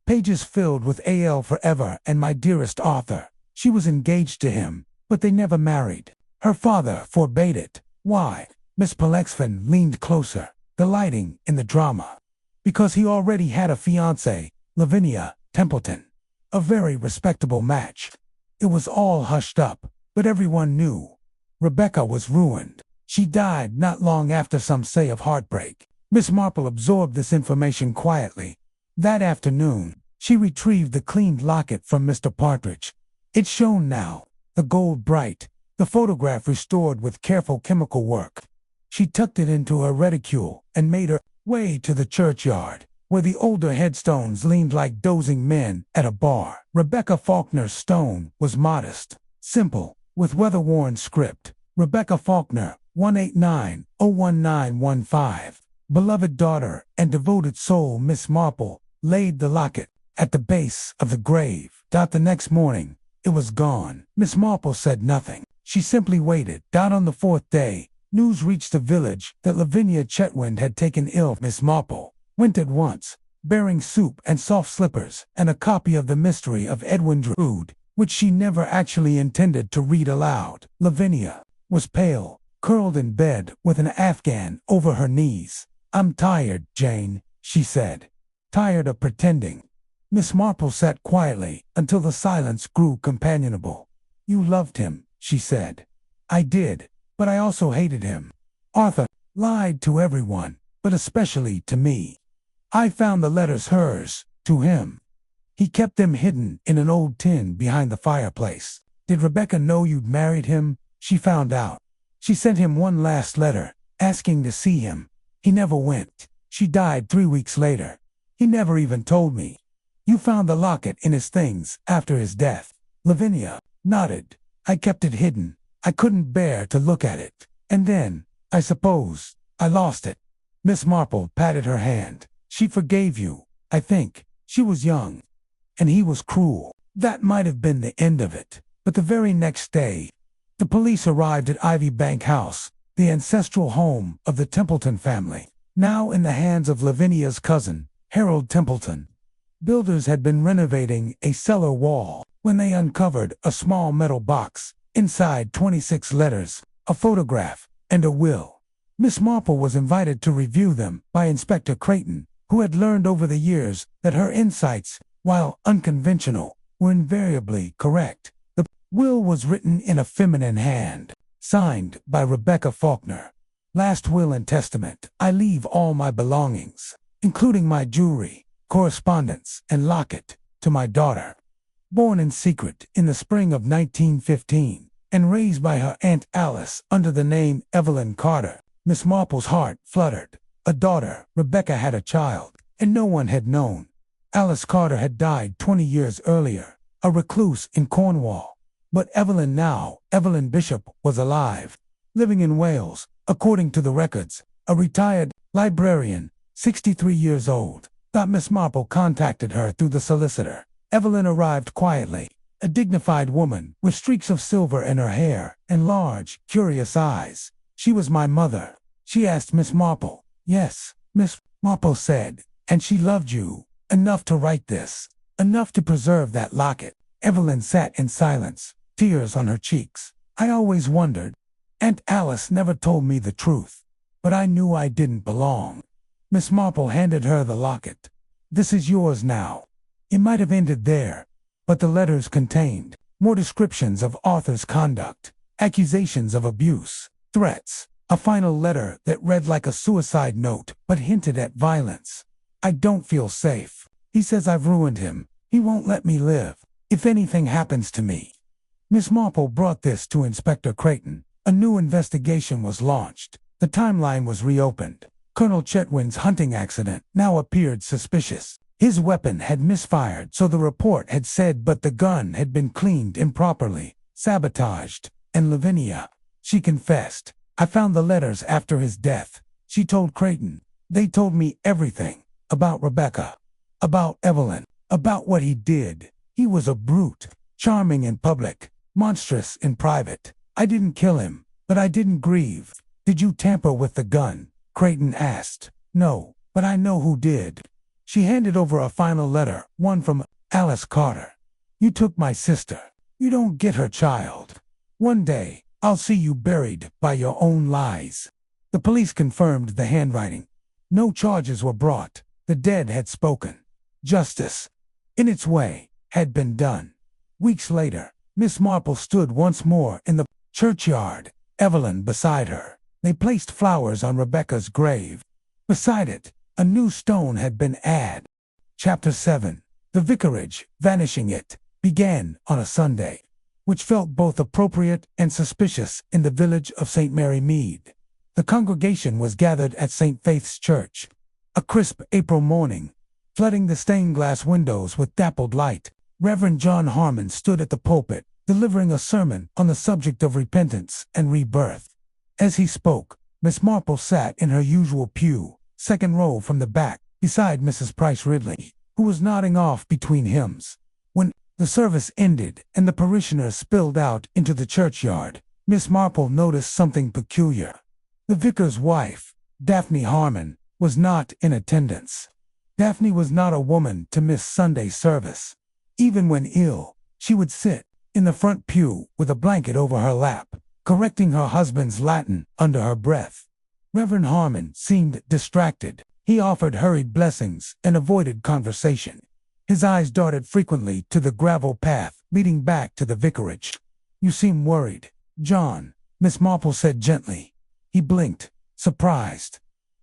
Pages filled with AL forever and my dearest Arthur. She was engaged to him, but they never married. Her father forbade it." "Why?" Miss Pollexfen leaned closer, delighting in the drama. "Because he already had a fiancée, Lavinia Templeton. A very respectable match. It was all hushed up, but everyone knew. Rebecca was ruined. She died not long after, some say of heartbreak." Miss Marple absorbed this information quietly. That afternoon, she retrieved the cleaned locket from Mr. Partridge. It shone now, the gold bright, the photograph restored with careful chemical work. She tucked it into her reticule and made her way to the churchyard, where the older headstones leaned like dozing men at a bar. Rebecca Faulkner's stone was modest, simple, with weather-worn script. "Rebecca Faulkner, 189-01915. Beloved daughter and devoted soul." Miss Marple laid the locket at the base of the grave. The next morning, it was gone. Miss Marple said nothing. She simply waited. On the fourth day, news reached the village that Lavinia Chetwynd had taken ill. Miss Marple went at once, bearing soup and soft slippers and a copy of The Mystery of Edwin Drood, which she never actually intended to read aloud. Lavinia was pale, curled in bed with an afghan over her knees. "I'm tired, Jane," she said. "Tired of pretending." Miss Marple sat quietly until the silence grew companionable. "You loved him," she said. "I did, but I also hated him. Arthur lied to everyone, but especially to me. I found the letters hers, to him. He kept them hidden in an old tin behind the fireplace. Did Rebecca know you'd married him? She found out. She sent him one last letter, asking to see him. He never went. She died 3 weeks later. He never even told me. You found the locket in his things after his death. Lavinia nodded. I kept it hidden. I couldn't bear to look at it. And then, I suppose, I lost it. Miss Marple patted her hand. She forgave you, I think. She was young. And he was cruel. That might have been the end of it. But the very next day, the police arrived at Ivy Bank House, the ancestral home of the Templeton family, now in the hands of Lavinia's cousin, Harold Templeton. Builders had been renovating a cellar wall when they uncovered a small metal box, inside 26 letters, a photograph, and a will. Miss Marple was invited to review them by Inspector Creighton, who had learned over the years that her insights, while unconventional, were invariably correct. The will was written in a feminine hand, signed by Rebecca Faulkner. Last will and testament. I leave all my belongings, including my jewelry, correspondence, and locket, to my daughter. Born in secret in the spring of 1915, and raised by her Aunt Alice under the name Evelyn Carter, Miss Marple's heart fluttered. A daughter, Rebecca had a child, and no one had known. Alice Carter had died 20 years earlier, a recluse in Cornwall. But Evelyn Bishop, was alive, living in Wales, according to the records, a retired librarian, 63 years old. Miss Marple contacted her through the solicitor. Evelyn arrived quietly, a dignified woman with streaks of silver in her hair and large, curious eyes. She was my mother. She asked Miss Marple. Yes, Miss Marple said. And she loved you. Enough to write this. Enough to preserve that locket. Evelyn sat in silence, tears on her cheeks. I always wondered. Aunt Alice never told me the truth. But I knew I didn't belong. Miss Marple handed her the locket. This is yours now. It might have ended there, but the letters contained more descriptions of Arthur's conduct, accusations of abuse, threats, a final letter that read like a suicide note but hinted at violence. I don't feel safe. He says I've ruined him. He won't let me live. If anything happens to me. Miss Marple brought this to Inspector Creighton. A new investigation was launched. The timeline was reopened. Colonel Chetwynd's hunting accident now appeared suspicious. His weapon had misfired, so the report had said, but the gun had been cleaned improperly, sabotaged, and Lavinia. She confessed. I found the letters after his death. She told Creighton. They told me everything. About Rebecca. About Evelyn. About what he did. He was a brute. Charming in public. Monstrous in private. I didn't kill him, but I didn't grieve. Did you tamper with the gun? Creighton asked. No, but I know who did. She handed over a final letter, one from Alice Carter. You took my sister. You don't get her child. One day, I'll see you buried by your own lies. The police confirmed the handwriting. No charges were brought. The dead had spoken. Justice, in its way, had been done. Weeks later, Miss Marple stood once more in the churchyard, Evelyn beside her. They placed flowers on Rebecca's grave. Beside it, a new stone had been added. Chapter 7. The vicarage, vanishing it, began on a Sunday, which felt both appropriate and suspicious in the village of St. Mary Mead. The congregation was gathered at St. Faith's Church. A crisp April morning, flooding the stained-glass windows with dappled light, Reverend John Harmon stood at the pulpit, delivering a sermon on the subject of repentance and rebirth. As he spoke, Miss Marple sat in her usual pew, second row from the back, beside Mrs. Price Ridley, who was nodding off between hymns. When the service ended and the parishioners spilled out into the churchyard, Miss Marple noticed something peculiar. The vicar's wife, Daphne Harmon, was not in attendance. Daphne was not a woman to miss Sunday service. Even when ill, she would sit in the front pew with a blanket over her lap, correcting her husband's Latin under her breath. Reverend Harmon seemed distracted. He offered hurried blessings and avoided conversation. His eyes darted frequently to the gravel path leading back to the vicarage. You seem worried, John, Miss Marple said gently. He blinked, surprised.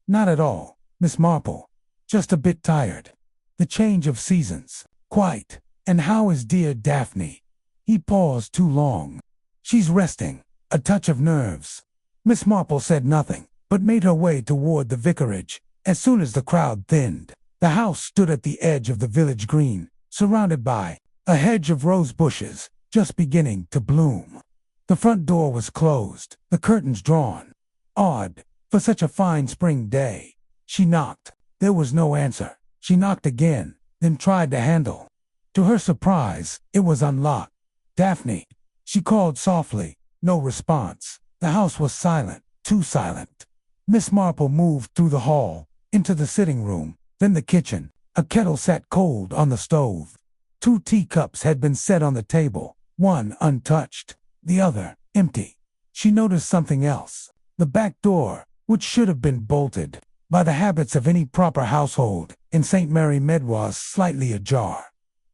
Not at all, Miss Marple. Just a bit tired. The change of seasons. Quite. And how is dear Daphne? He paused too long. She's resting. A touch of nerves. Miss Marple said nothing, but made her way toward the vicarage. As soon as the crowd thinned, the house stood at the edge of the village green, surrounded by a hedge of rose bushes just beginning to bloom. The front door was closed, the curtains drawn. Odd, for such a fine spring day. She knocked. There was no answer. She knocked again, then tried the handle. To her surprise, it was unlocked. "Daphne," she called softly. No response. The house was silent, too silent. Miss Marple moved through the hall, into the sitting room, then the kitchen. A kettle sat cold on the stove. 2 teacups had been set on the table, one untouched, the other empty. She noticed something else. The back door, which should have been bolted by the habits of any proper household in St. Mary Mead, was slightly ajar.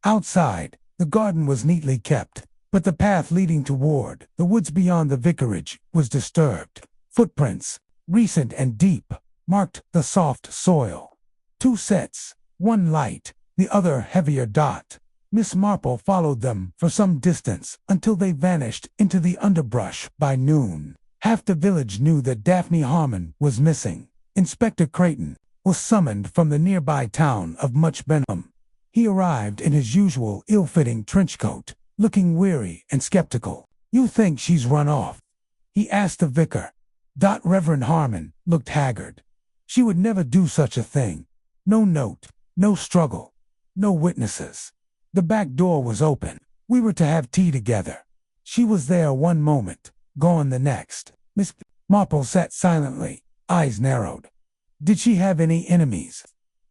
Outside, the garden was neatly kept, but the path leading toward the woods beyond the vicarage was disturbed. Footprints, recent and deep, marked the soft soil. 2 sets, one light, the other heavier dot. Miss Marple followed them for some distance until they vanished into the underbrush. By noon, half the village knew that Daphne Harmon was missing. Inspector Creighton was summoned from the nearby town of Much Benham. He arrived in his usual ill-fitting trench coat, looking weary and skeptical. "You think she's run off?" he asked the vicar. Reverend Harmon looked haggard. "She would never do such a thing. No note, no struggle, no witnesses. The back door was open. We were to have tea together. She was there one moment, gone the next." Miss Marple sat silently, eyes narrowed. "Did she have any enemies?"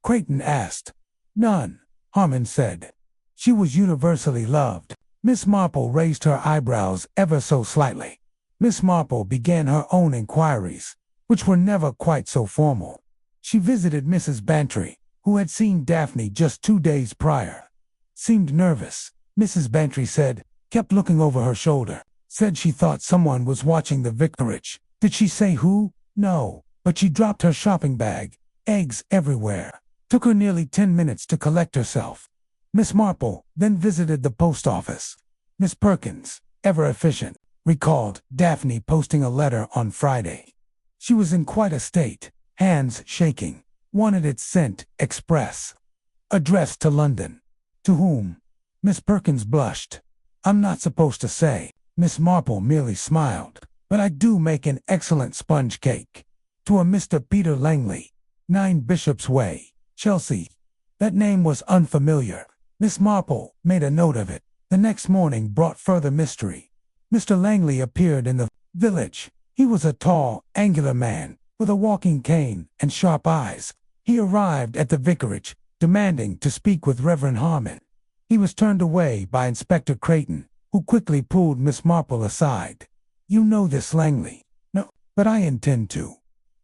Creighton asked. "None," Harmon said. "She was universally loved." Miss Marple raised her eyebrows ever so slightly. Miss Marple began her own inquiries, which were never quite so formal. She visited Mrs. Bantry, who had seen Daphne just 2 days prior. "Seemed nervous," Mrs. Bantry said, kept looking over her shoulder. "Said she thought someone was watching the vicarage." "Did she say who?" "No, but she dropped her shopping bag. Eggs everywhere. Took her nearly 10 minutes to collect herself." Miss Marple then visited the post office. Miss Perkins, ever efficient, recalled Daphne posting a letter on Friday. She was in quite a state, hands shaking. Wanted it sent express. Addressed to London. "To whom?" Miss Perkins blushed. "I'm not supposed to say." Miss Marple merely smiled. "But I do make an excellent sponge cake. To a Mr. Peter Langley, 9 Bishop's Way, Chelsea." That name was unfamiliar. Miss Marple made a note of it. The next morning brought further mystery. Mr. Langley appeared in the village. He was a tall, angular man, with a walking cane and sharp eyes. He arrived at the vicarage, demanding to speak with Reverend Harmon. He was turned away by Inspector Creighton, who quickly pulled Miss Marple aside. "You know this Langley?" "No, but I intend to."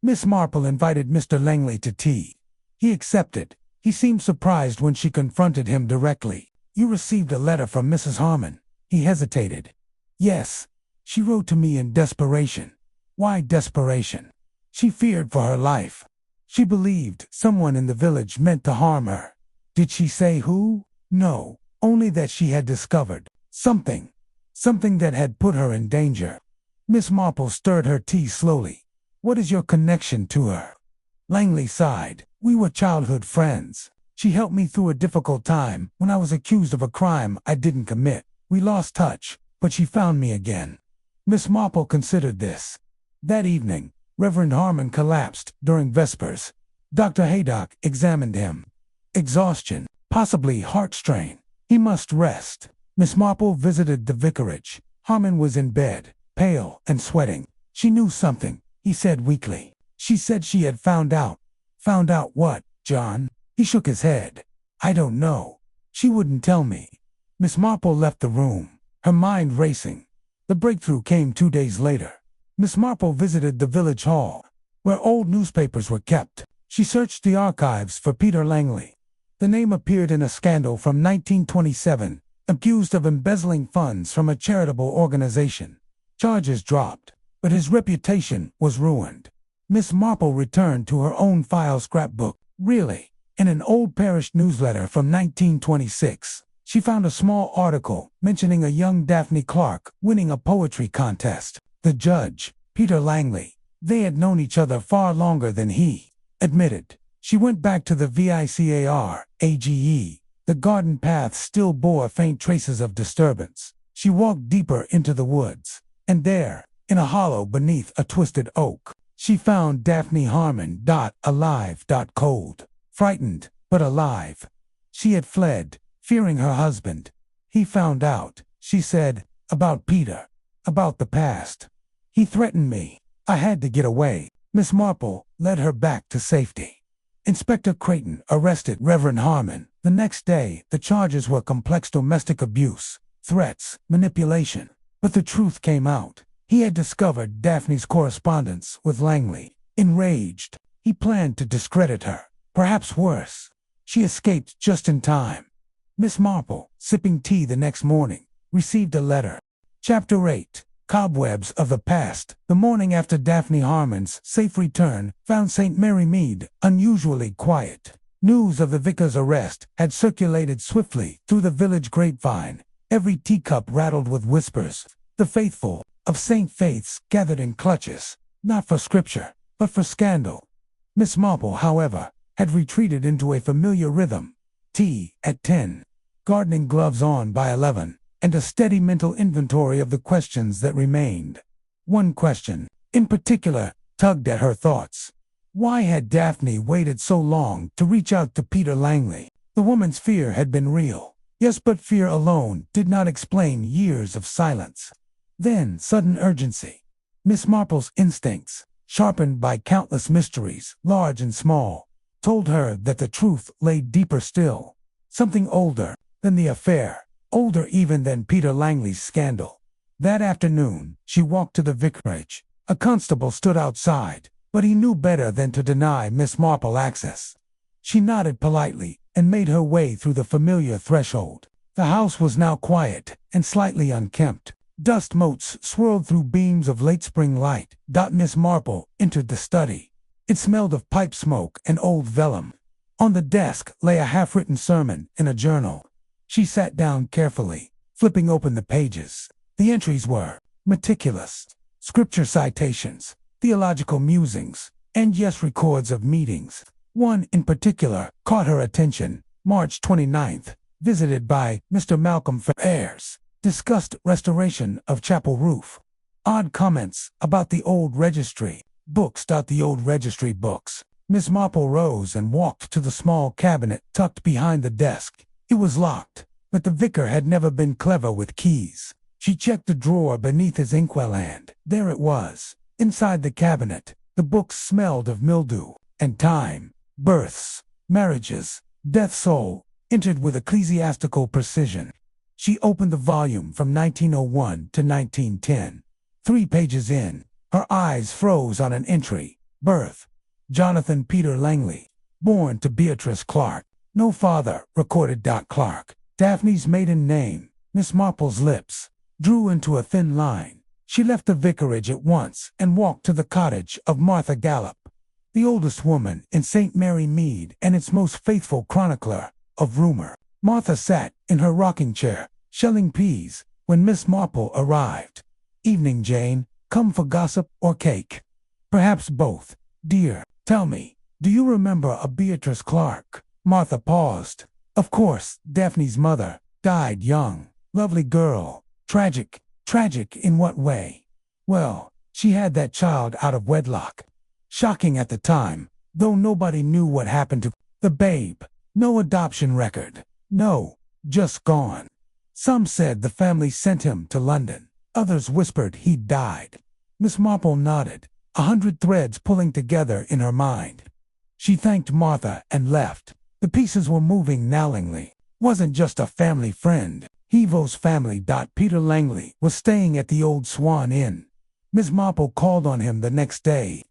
Miss Marple invited Mr. Langley to tea. He accepted. He seemed surprised when she confronted him directly. "You received a letter from Mrs. Harmon." He hesitated. "Yes. She wrote to me in desperation." "Why desperation?" "She feared for her life. She believed someone in the village meant to harm her." "Did she say who?" "No, only that she had discovered something that had put her in danger." Miss Marple stirred her tea slowly. "What is your connection to her?" Langley sighed. "We were childhood friends. She helped me through a difficult time when I was accused of a crime I didn't commit. We lost touch, but she found me again." Miss Marple considered this. That evening, Reverend Harmon collapsed during Vespers. Dr. Haydock examined him. Exhaustion, possibly heart strain. He must rest. Miss Marple visited the vicarage. Harmon was in bed, pale and sweating. "She knew something," he said weakly. "She said she had found out." "Found out what, John?" He shook his head. "I don't know. She wouldn't tell me." Miss Marple left the room, her mind racing. The breakthrough came 2 days later. Miss Marple visited the village hall, where old newspapers were kept. She searched the archives for Peter Langley. The name appeared in a scandal from 1927, accused of embezzling funds from a charitable organization. Charges dropped, but his reputation was ruined. Miss Marple returned to her own file scrapbook. Really? In an old parish newsletter from 1926, she found a small article mentioning a young Daphne Clark winning a poetry contest. The judge, Peter Langley, They had known each other far longer than he admitted. She went back to the VICAR, AGE. The garden path still bore faint traces of disturbance. She walked deeper into the woods, and there, in a hollow beneath a twisted oak, she found Daphne Harmon, alive, cold, frightened, but alive. She had fled, fearing her husband. He found out, she said, about Peter, about the past. He threatened me. I had to get away. Miss Marple led her back to safety. Inspector Creighton arrested Reverend Harmon. The next day, the charges were complex domestic abuse, threats, manipulation. But the truth came out. He had discovered Daphne's correspondence with Langley. Enraged, he planned to discredit her. Perhaps worse. She escaped just in time. Miss Marple, sipping tea the next morning, received a letter. Chapter 8. Cobwebs of the Past. The morning after Daphne Harmon's safe return found St. Mary Mead unusually quiet. News of the vicar's arrest had circulated swiftly through the village grapevine. Every teacup rattled with whispers. The faithful of St. Faith's gathered in clutches, not for scripture, but for scandal. Miss Marple, however, had retreated into a familiar rhythm. Tea at 10, gardening gloves on by 11, and a steady mental inventory of the questions that remained. One question, in particular, tugged at her thoughts. Why had Daphne waited so long to reach out to Peter Langley? The woman's fear had been real. Yes, but fear alone did not explain years of silence. Then sudden urgency. Miss Marple's instincts, sharpened by countless mysteries, large and small, told her that the truth lay deeper still. Something older than the affair. Older even than Peter Langley's scandal. That afternoon, she walked to the vicarage. A constable stood outside, but he knew better than to deny Miss Marple access. She nodded politely and made her way through the familiar threshold. The house was now quiet and slightly unkempt. Dust motes swirled through beams of late spring light. Miss Marple entered the study. It smelled of pipe smoke and old vellum. On the desk lay a half-written sermon in a journal. She sat down carefully, flipping open the pages. The entries were meticulous. Scripture citations, theological musings, and records of meetings. One in particular caught her attention. March 29th, visited by Mr. Malcolm Ferrers. Discussed restoration of chapel roof. Odd comments about the old registry. Books. The old registry books. Miss Marple rose and walked to the small cabinet tucked behind the desk. It was locked, but the vicar had never been clever with keys. She checked the drawer beneath his inkwell and there it was. Inside the cabinet, the books smelled of mildew and time. Births, marriages, death soul, entered with ecclesiastical precision. She opened the volume from 1901 to 1910. 3 pages in, her eyes froze on an entry. Birth: Jonathan Peter Langley, born to Beatrice Clark. No father recorded. Clark. Daphne's maiden name. Miss Marple's lips drew into a thin line. She left the vicarage at once and walked to the cottage of Martha Gallup, the oldest woman in St. Mary Mead and its most faithful chronicler of rumor. Martha sat in her rocking chair, shelling peas, when Miss Marple arrived. "Evening, Jane. Come for gossip or cake?" "Perhaps both. Dear, tell me, do you remember a Beatrice Clark?" Martha paused. "Of course, Daphne's mother died young. Lovely girl. Tragic. Tragic in what way?" "Well, she had that child out of wedlock. Shocking at the time, though nobody knew what happened to the babe. No adoption record. No, just gone. Some said the family sent him to London. Others whispered he'd died." Miss Marple nodded, 100 threads pulling together in her mind. She thanked Martha and left. The pieces were moving gnawingly. Wasn't just a family friend. Hevo's family. Peter Langley was staying at the old Swan Inn. Miss Marple called on him the next day.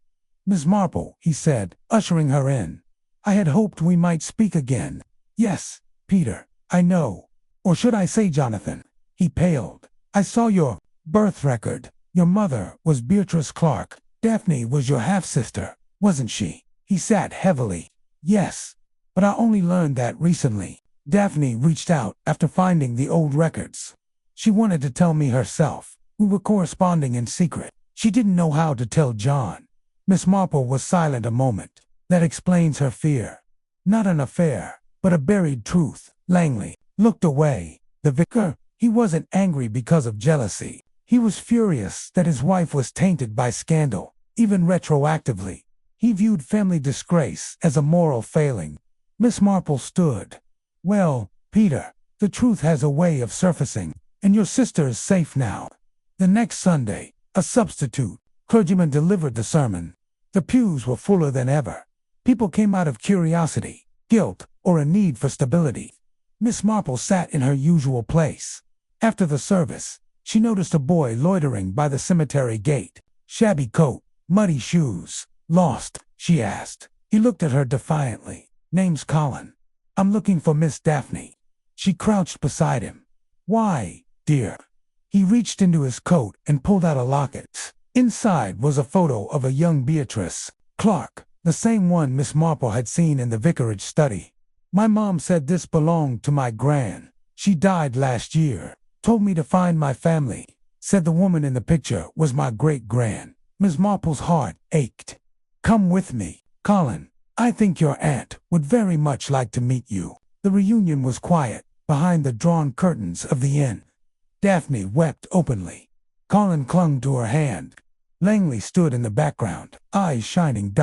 "Miss Marple," he said, ushering her in. "I had hoped we might speak again." "Yes, Peter, I know. Or should I say Jonathan?" He paled. "I saw your birth record. Your mother was Beatrice Clark. Daphne was your half-sister, wasn't she?" He sat heavily. "Yes, but I only learned that recently. Daphne reached out after finding the old records. She wanted to tell me herself. We were corresponding in secret. She didn't know how to tell John. Miss Marple was silent a moment. That explains her fear. Not an affair, but a buried truth. Langley looked away. The vicar, he wasn't angry because of jealousy. He was furious that his wife was tainted by scandal, even retroactively. He viewed family disgrace as a moral failing. Miss Marple stood. Well, Peter, the truth has a way of surfacing, and your sister is safe now. The next Sunday, a substitute clergyman delivered the sermon. The pews were fuller than ever. People came out of curiosity, guilt, or a need for stability. Miss Marple sat in her usual place. After the service, she noticed a boy loitering by the cemetery gate. Shabby coat, muddy shoes. Lost, she asked. He looked at her defiantly. Name's Colin. I'm looking for Miss Daphne. She crouched beside him. Why, dear? He reached into his coat and pulled out a locket. Inside was a photo of a young Beatrice Clark, the same one Miss Marple had seen in the vicarage study. My mom said this belonged to my gran. She died last year. Told me to find my family. Said the woman in the picture was my great-gran. Miss Marple's heart ached. Come with me, Colin. I think your aunt would very much like to meet you. The reunion was quiet, behind the drawn curtains of the inn. Daphne wept openly. Colin clung to her hand. Langley stood in the background, eyes shining.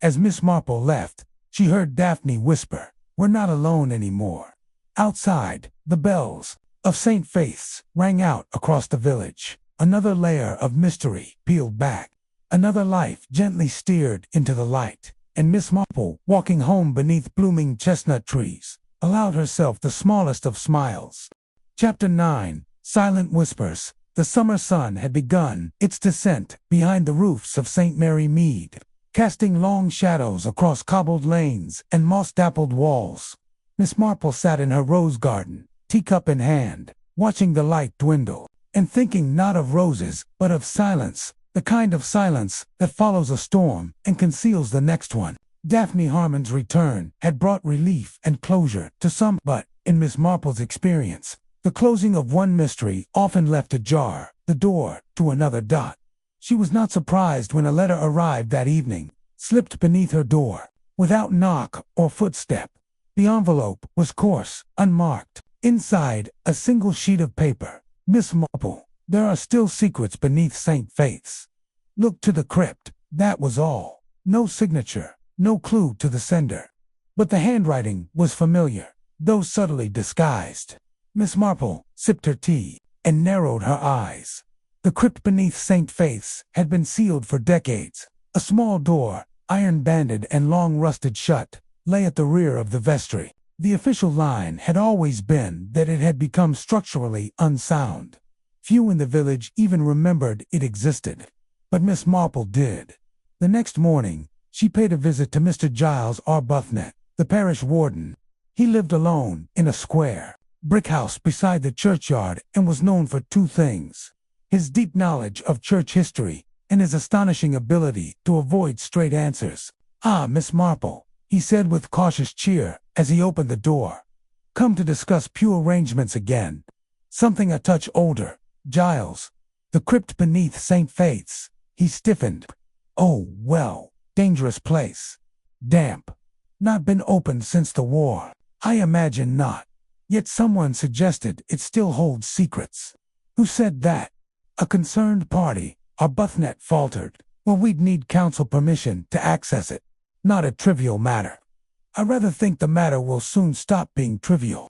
As Miss Marple left, she heard Daphne whisper, "We're not alone anymore." Outside, the bells of St. Faith's rang out across the village. Another layer of mystery peeled back. Another life gently steered into the light, and Miss Marple, walking home beneath blooming chestnut trees, allowed herself the smallest of smiles. Chapter 9. Silent Whispers. The summer sun had begun its descent behind the roofs of St. Mary Mead, casting long shadows across cobbled lanes and moss-dappled walls. Miss Marple sat in her rose garden, teacup in hand, watching the light dwindle, and thinking not of roses, but of silence, the kind of silence that follows a storm and conceals the next one. Daphne Harmon's return had brought relief and closure to some, but, in Miss Marple's experience, the closing of one mystery often left ajar the door to another. She was not surprised when a letter arrived that evening, slipped beneath her door, without knock or footstep. The envelope was coarse, unmarked. Inside, a single sheet of paper. Miss Marple, there are still secrets beneath St. Faith's. Look to the crypt, that was all. No signature, no clue to the sender. But the handwriting was familiar, though subtly disguised. Miss Marple sipped her tea and narrowed her eyes. The crypt beneath St. Faith's had been sealed for decades. A small door, iron-banded and long-rusted shut, lay at the rear of the vestry. The official line had always been that it had become structurally unsound. Few in the village even remembered it existed. But Miss Marple did. The next morning, she paid a visit to Mr. Giles Arbuthnot, the parish warden. He lived alone in a square brick house beside the churchyard and was known for two things: his deep knowledge of church history and his astonishing ability to avoid straight answers. "Ah, Miss Marple," he said with cautious cheer as he opened the door. "Come to discuss pew arrangements again. Something a touch older. Giles. The crypt beneath St. Faith's." He stiffened. "Oh, well, dangerous place. Damp. Not been opened since the war." "I imagine not. Yet someone suggested it still holds secrets." "Who said that?" "A concerned party," Arbuthnot faltered. "Well, we'd need council permission to access it. Not a trivial matter." "I rather think the matter will soon stop being trivial."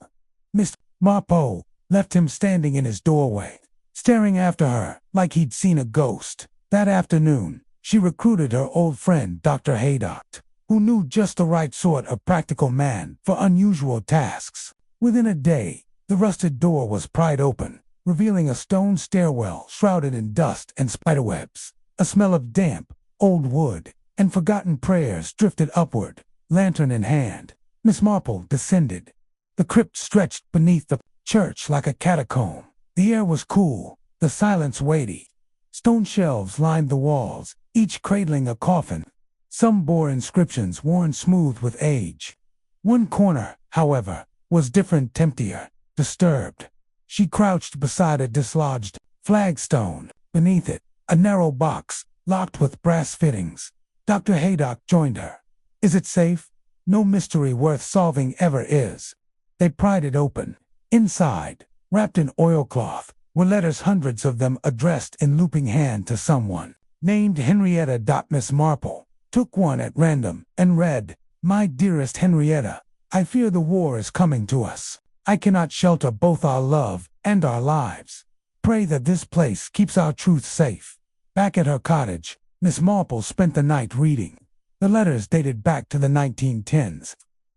Miss Marple left him standing in his doorway, staring after her like he'd seen a ghost. That afternoon, she recruited her old friend Dr. Haydock, who knew just the right sort of practical man for unusual tasks. Within a day, the rusted door was pried open, revealing a stone stairwell shrouded in dust and spiderwebs. A smell of damp, old wood, and forgotten prayers drifted upward, lantern in hand. Miss Marple descended. The crypt stretched beneath the church like a catacomb. The air was cool, the silence weighty. Stone shelves lined the walls, each cradling a coffin. Some bore inscriptions worn smooth with age. One corner, however, was different, emptier, disturbed. She crouched beside a dislodged flagstone. Beneath it, a narrow box, locked with brass fittings. Dr. Haydock joined her. Is it safe? No mystery worth solving ever is. They pried it open. Inside, wrapped in oilcloth, were letters, hundreds of them addressed in looping hand to someone named Henrietta. Miss Marple took one at random and read, "My dearest Henrietta, I fear the war is coming to us. I cannot shelter both our love and our lives. Pray that this place keeps our truth safe." Back at her cottage, Miss Marple spent the night reading. The letters dated back to the 1910s,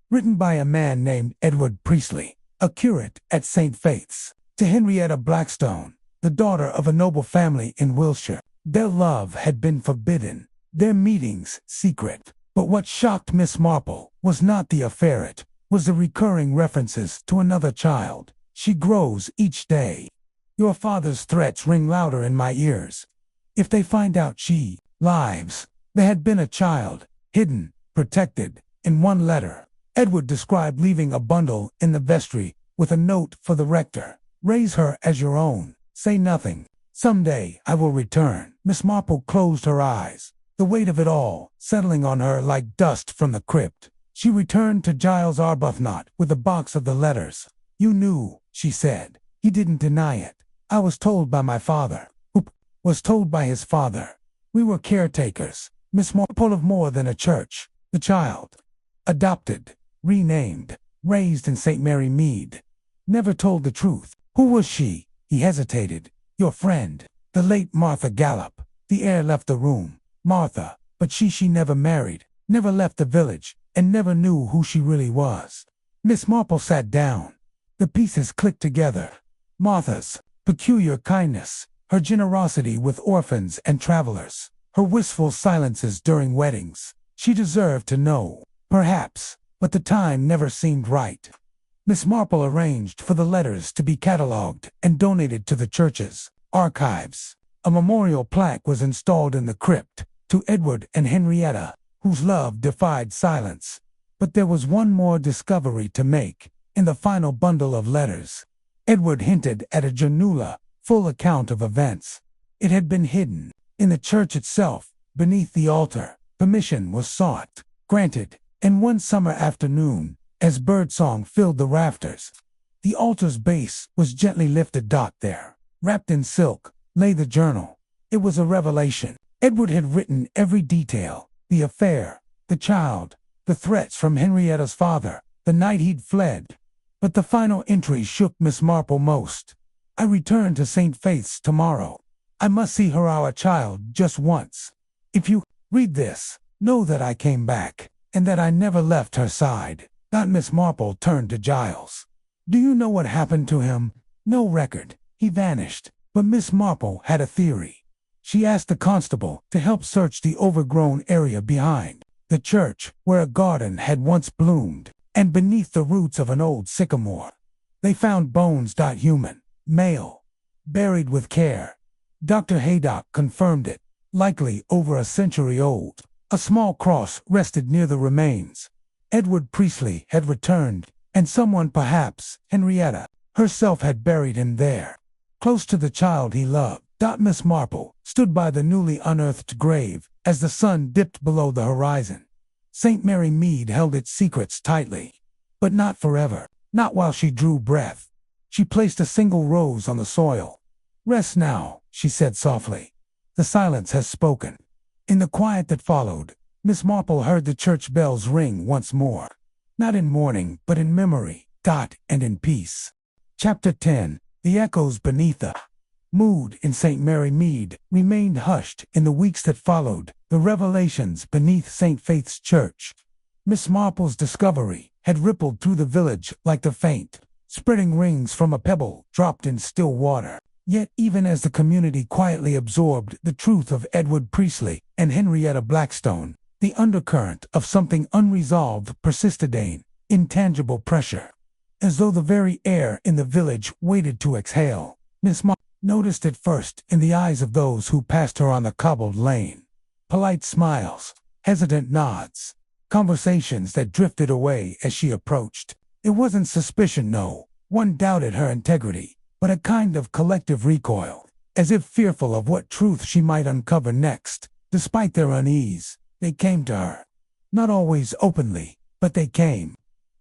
written by a man named Edward Priestley, a curate at St. Faith's, to Henrietta Blackstone, the daughter of a noble family in Wiltshire. Their love had been forbidden, their meetings secret. But what shocked Miss Marple was not the affair, it was the recurring references to another child. "She grows each day. Your father's threats ring louder in my ears. If they find out she lives." There had been a child, hidden, protected, in one letter. Edward described leaving a bundle in the vestry with a note for the rector. "Raise her as your own. Say nothing. Someday I will return." Miss Marple closed her eyes, the weight of it all settling on her like dust from the crypt. She returned to Giles Arbuthnot with a box of the letters. "You knew," she said. "He didn't deny it. I was told by my father, who was told by his father. We were caretakers. Miss Marple of more than a church. The child, adopted, renamed, raised in St. Mary Mead, never told the truth. Who was she?" He hesitated. "Your friend, the late Martha Gallop." The air left the room. Martha, but she never married, never left the village, and never knew who she really was. Miss Marple sat down. The pieces clicked together. Martha's peculiar kindness, her generosity with orphans and travelers, her wistful silences during weddings. She deserved to know, perhaps, but the time never seemed right. Miss Marple arranged for the letters to be catalogued and donated to the church's archives. A memorial plaque was installed in the crypt to Edward and Henrietta, whose love defied silence. But there was one more discovery to make. In the final bundle of letters, Edward hinted at a journal, full account of events. It had been hidden in the church itself, beneath the altar. Permission was sought, granted, and one summer afternoon, as birdsong filled the rafters, the altar's base was gently lifted. There, wrapped in silk, lay the journal. It was a revelation. Edward had written every detail: the affair, the child, the threats from Henrietta's father, the night he'd fled. But the final entry shook Miss Marple most. "I return to St. Faith's tomorrow. I must see her, our child, just once. If you read this, know that I came back, and that I never left her side." Miss Marple turned to Giles. "Do you know what happened to him?" "No record. He vanished." But Miss Marple had a theory. She asked the constable to help search the overgrown area behind the church, where a garden had once bloomed, and beneath the roots of an old sycamore. They found bones. Human, male, buried with care. Dr. Haydock confirmed it, likely over a century old. A small cross rested near the remains. Edward Priestley had returned, and someone, perhaps Henrietta herself, had buried him there, close to the child he loved. Miss Marple stood by the newly unearthed grave as the sun dipped below the horizon. St. Mary Mead held its secrets tightly, but not forever, not while she drew breath. She placed a single rose on the soil. "Rest now," she said softly. "The silence has spoken." In the quiet that followed, Miss Marple heard the church bells ring once more. Not in mourning, but in memory, and in peace. Chapter 10. The echoes beneath the mood in St. Mary Mead remained hushed in the weeks that followed. The revelations beneath St. Faith's Church. Miss Marple's discovery had rippled through the village like the faint, spreading rings from a pebble dropped in still water. Yet even as the community quietly absorbed the truth of Edward Priestley and Henrietta Blackstone, the undercurrent of something unresolved persisted, an intangible pressure. As though the very air in the village waited to exhale, Miss Marple noticed it first in the eyes of those who passed her on the cobbled lane. Polite smiles, hesitant nods, conversations that drifted away as she approached. It wasn't suspicion, no, one doubted her integrity, but a kind of collective recoil, as if fearful of what truth she might uncover next. Despite their unease, They came to her. Not always openly, but they came.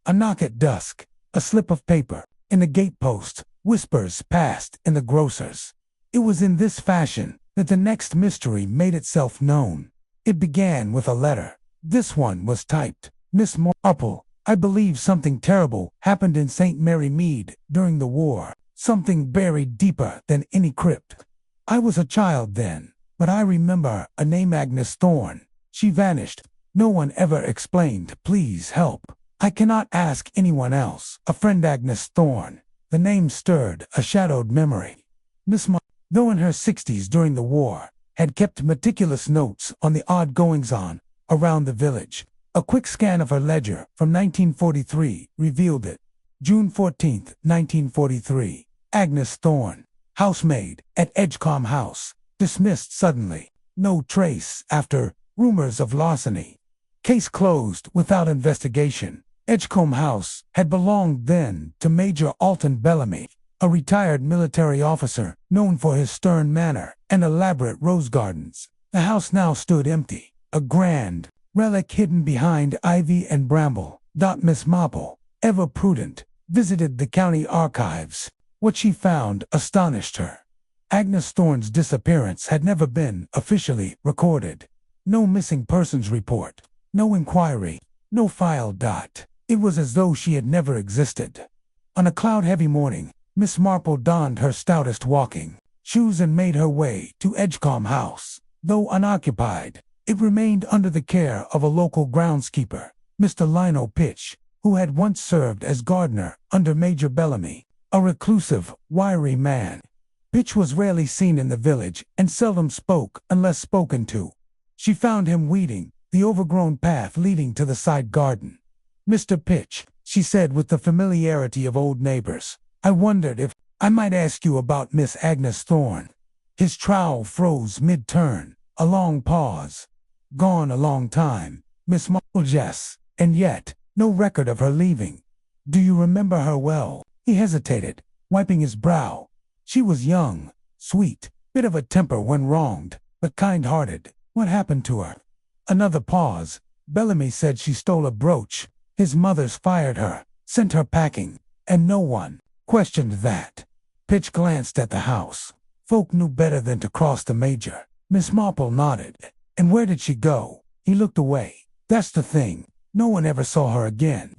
A knock at dusk, a slip of paper, in the gatepost, whispers passed in the grocer's. It was in this fashion that the next mystery made itself known. It began with a letter. This one was typed, Miss Marple, I believe something terrible happened in St. Mary Mead during the war, something buried deeper than any crypt. I was a child then, but I remember a name Agnes Thorne. She vanished. No one ever explained. Please help. I cannot ask anyone else. A friend Agnes Thorne. The name stirred a shadowed memory. Miss Marple, though in her 60s during the war, had kept meticulous notes on the odd goings-on around the village. A quick scan of her ledger from 1943 revealed it. June 14, 1943. Agnes Thorne, housemaid at Edgecombe House, dismissed suddenly. No trace after rumors of larceny. Case closed without investigation. Edgecombe House had belonged then to Major Alton Bellamy, a retired military officer known for his stern manner and elaborate rose gardens. The house now stood empty, a grand relic hidden behind ivy and bramble. Miss Marple, ever prudent, visited the county archives. What she found astonished her. Agnes Thorne's disappearance had never been officially recorded. No missing persons report, no inquiry, no file. It was as though she had never existed. On a cloud-heavy morning, Miss Marple donned her stoutest walking shoes and made her way to Edgecombe House. Though unoccupied, it remained under the care of a local groundskeeper, Mr. Lionel Pitch, who had once served as gardener under Major Bellamy, a reclusive, wiry man. Pitch was rarely seen in the village and seldom spoke unless spoken to. She found him weeding the overgrown path leading to the side garden. Mr. Pitch, she said with the familiarity of old neighbors, I wondered if I might ask you about Miss Agnes Thorne. His trowel froze mid-turn, a long pause. Gone a long time, Miss Marple. Yes, and yet, no record of her leaving. Do you remember her well? He hesitated, wiping his brow. She was young, sweet, bit of a temper when wronged, but kind-hearted. What happened to her? Another pause. Bellamy said she stole a brooch. His mother's fired her, sent her packing, and no one questioned that. Pitch glanced at the house. Folk knew better than to cross the Major. Miss Marple nodded. And where did she go? He looked away. That's the thing. No one ever saw her again.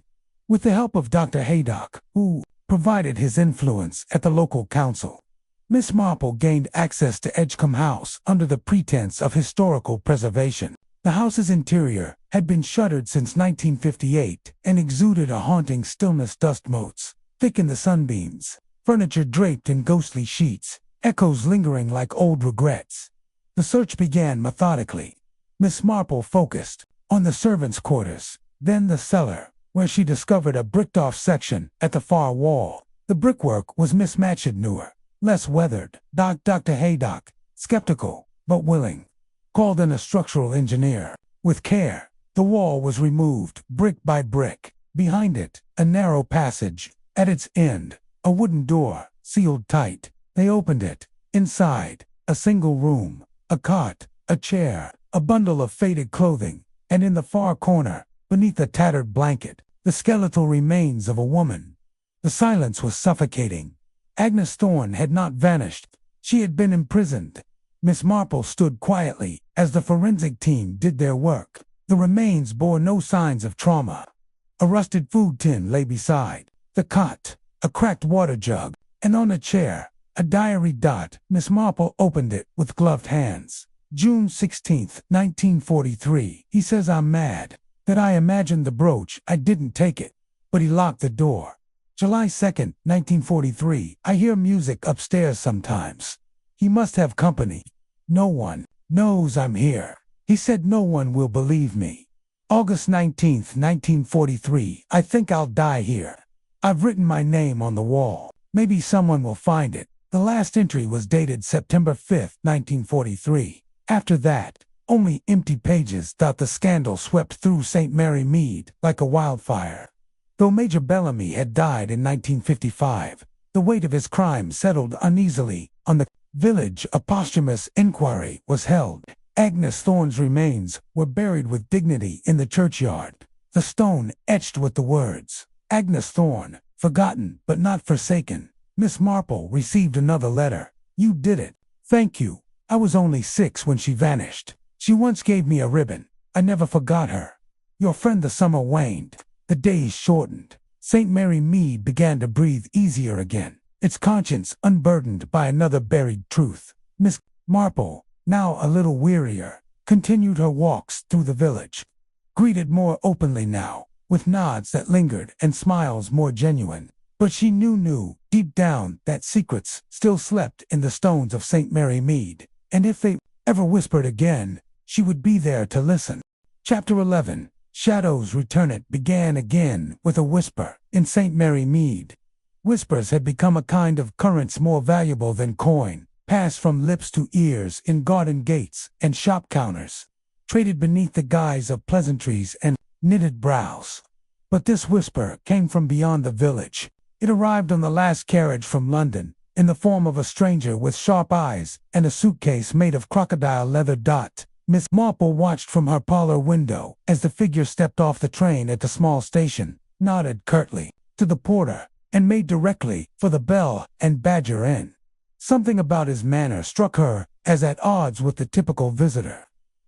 With the help of Dr. Haydock, who provided his influence at the local council, Miss Marple gained access to Edgecombe House under the pretense of historical preservation. The house's interior had been shuttered since 1958 and exuded a haunting stillness. Dust motes, thick in the sunbeams, furniture draped in ghostly sheets, echoes lingering like old regrets. The search began methodically. Miss Marple focused on the servants' quarters, then the cellar, where she discovered a bricked-off section at the far wall. The brickwork was mismatched newer, less weathered. Dr. Haydock, skeptical but willing, called in a structural engineer. With care, the wall was removed, brick by brick. Behind it, a narrow passage. At its end, a wooden door, sealed tight. They opened it. Inside, a single room, a cot, a chair, a bundle of faded clothing, and in the far corner, beneath a tattered blanket, the skeletal remains of a woman. The silence was suffocating. Agnes Thorne had not vanished. She had been imprisoned. Miss Marple stood quietly as the forensic team did their work. The remains bore no signs of trauma. A rusted food tin lay beside the cot, a cracked water jug, and on a chair, a diary. Miss Marple opened it with gloved hands. June 16, 1943. He says I'm mad, that I imagined the brooch. I didn't take it, but he locked the door. July 2, 1943. I hear music upstairs sometimes. He must have company. No one knows I'm here. He said no one will believe me. August 19, 1943. I think I'll die here. I've written my name on the wall. Maybe someone will find it. The last entry was dated September 5, 1943. After that, only empty pages. The scandal swept through St. Mary Mead like a wildfire. Though Major Bellamy had died in 1955, the weight of his crime settled uneasily on the village. A posthumous inquiry was held. Agnes Thorne's remains were buried with dignity in the churchyard, the stone etched with the words, Agnes Thorne, forgotten but not forsaken. Miss Marple received another letter. You did it. Thank you. I was only 6 when she vanished. She once gave me a ribbon. I never forgot her. Your friend. The summer waned. The days shortened. St. Mary Mead began to breathe easier again, its conscience unburdened by another buried truth. Miss Marple, now a little wearier, continued her walks through the village, greeted more openly now, with nods that lingered and smiles more genuine. But she knew deep down that secrets still slept in the stones of St. Mary Mead, and if they ever whispered again, she would be there to listen. Chapter 11. Shadows Return. Began again with a whisper in St. Mary Mead. Whispers had become a kind of currents more valuable than coin, passed from lips to ears in garden gates and shop counters, traded beneath the guise of pleasantries and knitted brows. But this whisper came from beyond the village. It arrived on the last carriage from London, in the form of a stranger with sharp eyes and a suitcase made of crocodile leather. Miss Marple watched from her parlor window as the figure stepped off the train at the small station, nodded curtly to the porter, and made directly for the Bell and Badger Inn. Something about his manner struck her as at odds with the typical visitor.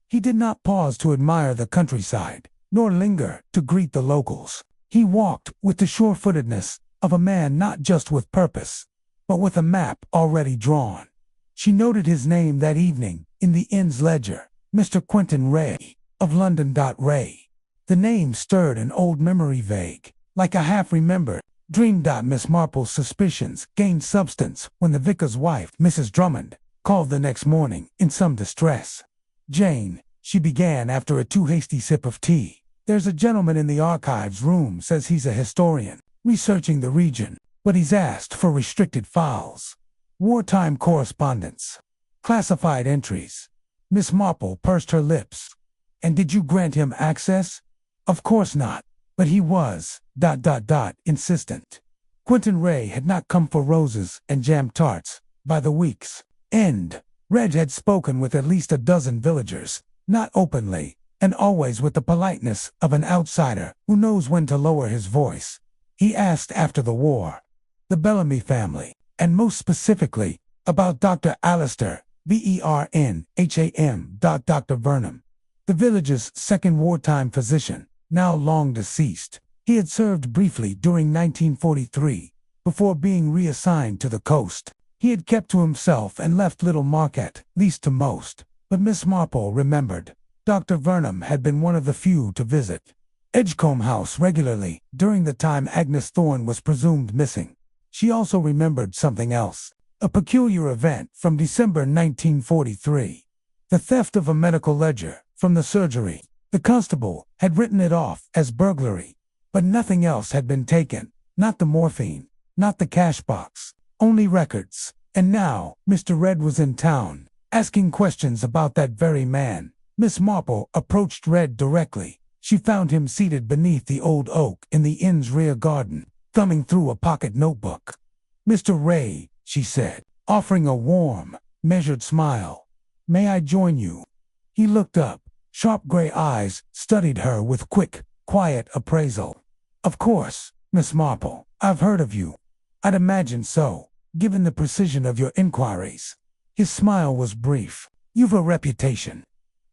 He did not pause to admire the countryside, nor linger to greet the locals. He walked with the sure-footedness of a man not just with purpose, but with a map already drawn. She noted his name that evening in the inn's ledger, Mr. Quentin Ray, of London. Ray. The name stirred an old memory vague, like a half-remembered dream. Miss Marple's suspicions gained substance when the vicar's wife, Mrs. Drummond, called the next morning in some distress. Jane, she began after a too hasty sip of tea, there's a gentleman in the archives room says he's a historian, researching the region, but he's asked for restricted files, wartime correspondence, classified entries. Miss Marple pursed her lips. And did you grant him access? Of course not, but he was, insistent. Quentin Ray had not come for roses and jam tarts. By the week's end, Reg had spoken with at least a dozen villagers, not openly, and always with the politeness of an outsider who knows when to lower his voice. He asked after the war, the Bellamy family, and most specifically, about Dr. Alistair, Vernham. Dr. Vernon, the village's second wartime physician, now long deceased. He had served briefly during 1943, before being reassigned to the coast. He had kept to himself and left little market, least to most. But Miss Marple remembered. Dr. Vernon had been one of the few to visit Edgecombe House regularly during the time Agnes Thorne was presumed missing. She also remembered something else, a peculiar event from December 1943. The theft of a medical ledger from the surgery. The constable had written it off as burglary, but nothing else had been taken, not the morphine, not the cash box, only records. And now, Mr. Red was in town, asking questions about that very man. Miss Marple approached Red directly. She found him seated beneath the old oak in the inn's rear garden, thumbing through a pocket notebook. Mr. Ray, she said, offering a warm, measured smile. May I join you? He looked up. Sharp gray eyes studied her with quick, quiet appraisal. Of course, Miss Marple, I've heard of you. I'd imagine so, given the precision of your inquiries. His smile was brief. You've a reputation.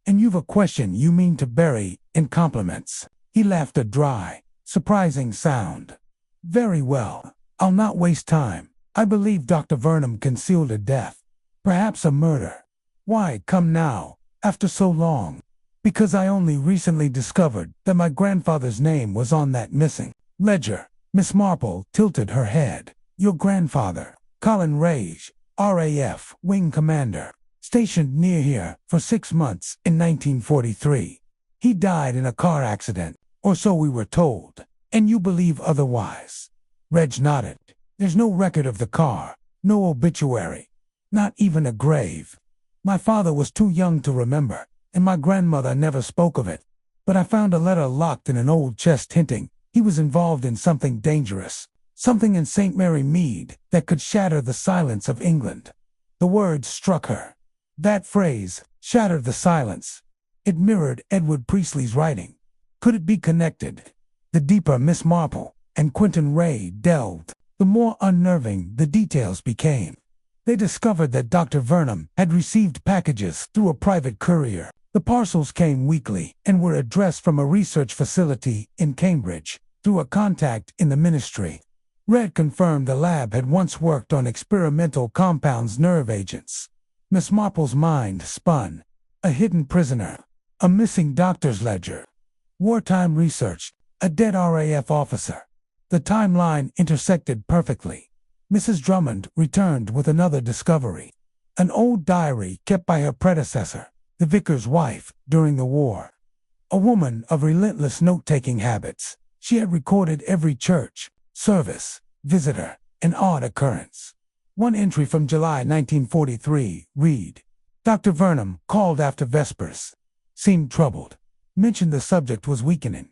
And you've a question you mean to bury in compliments. He laughed a dry, surprising sound. Very well. I'll not waste time. I believe Dr. Vernon concealed a death. Perhaps a murder. Why come now, after so long? Because I only recently discovered that my grandfather's name was on that missing ledger. Miss Marple tilted her head. Your grandfather, Colin Rage, RAF Wing Commander, stationed near here for 6 months in 1943. He died in a car accident, or so we were told. And you believe otherwise? Reg nodded. There's no record of the car, no obituary, not even a grave. My father was too young to remember, and my grandmother never spoke of it. But I found a letter locked in an old chest hinting he was involved in something dangerous, something in St. Mary Mead that could shatter the silence of England. The words struck her. That phrase, shattered the silence. It mirrored Edward Priestley's writing. Could it be connected? The deeper Miss Marple and Quentin Ray delved, the more unnerving the details became. They discovered that Dr. Vernon had received packages through a private courier. The parcels came weekly and were addressed from a research facility in Cambridge through a contact in the ministry. Red confirmed the lab had once worked on experimental compounds nerve agents. Miss Marple's mind spun. A hidden prisoner, a missing doctor's ledger, wartime research, a dead RAF officer. The timeline intersected perfectly. Mrs. Drummond returned with another discovery. An old diary kept by her predecessor, the vicar's wife, during the war. A woman of relentless note-taking habits, she had recorded every church, service, visitor, and odd occurrence. One entry from July 1943 read, Dr. Vernon called after Vespers. Seemed troubled. Mentioned the subject was weakening.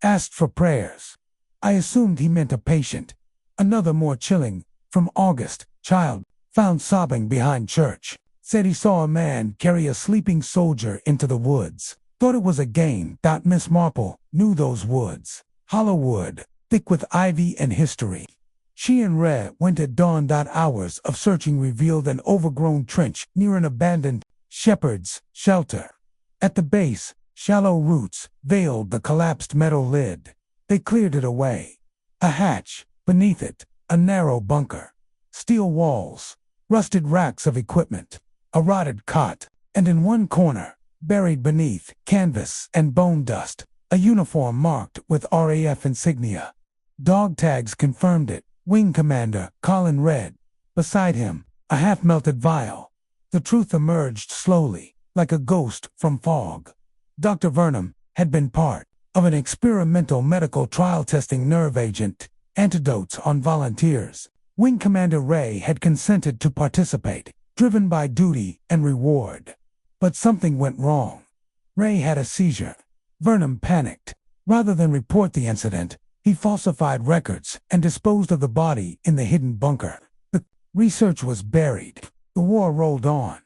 Asked for prayers. I assumed he meant a patient. Another more chilling, from August, child, found sobbing behind church. Said he saw a man carry a sleeping soldier into the woods. Thought it was a game. Miss Marple knew those woods. Hollow wood, thick with ivy and history. She and Red went at dawn. Hours of searching revealed an overgrown trench near an abandoned shepherd's shelter. At the base, shallow roots veiled the collapsed metal lid. They cleared it away. A hatch, beneath it, a narrow bunker. Steel walls, rusted racks of equipment, a rotted cot, and in one corner, buried beneath canvas and bone dust, a uniform marked with RAF insignia. Dog tags confirmed it. Wing Commander Colin Red. Beside him, a half-melted vial. The truth emerged slowly, like a ghost from fog. Dr. Vernon had been part of an experimental medical trial testing nerve agent, antidotes on volunteers. Wing Commander Ray had consented to participate, driven by duty and reward. But something went wrong. Ray had a seizure. Vernon panicked. Rather than report the incident, he falsified records and disposed of the body in the hidden bunker. The research was buried. The war rolled on.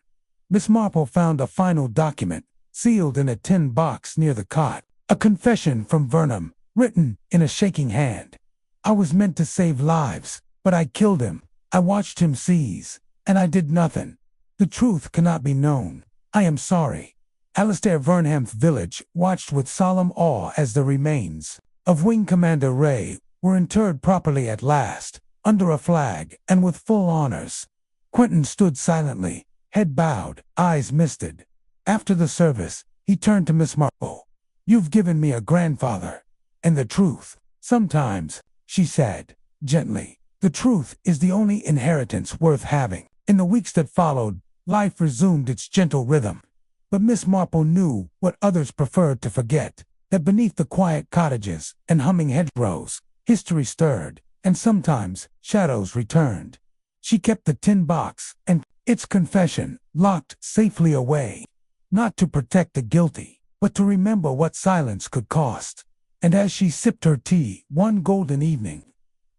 Miss Marple found a final document, sealed in a tin box near the cot. A confession from Vernon, written in a shaking hand. I was meant to save lives, but I killed him. I watched him seize, and I did nothing. The truth cannot be known. I am sorry. Alistair Vernham's village watched with solemn awe as the remains of Wing Commander Ray were interred properly at last, under a flag and with full honors. Quentin stood silently, head bowed, eyes misted. After the service, he turned to Miss Marple. You've given me a grandfather. And the truth, sometimes, she said, gently, the truth is the only inheritance worth having. In the weeks that followed, life resumed its gentle rhythm. But Miss Marple knew what others preferred to forget, that beneath the quiet cottages and humming hedgerows, history stirred, and sometimes shadows returned. She kept the tin box and its confession locked safely away, not to protect the guilty, but to remember what silence could cost. And as she sipped her tea one golden evening,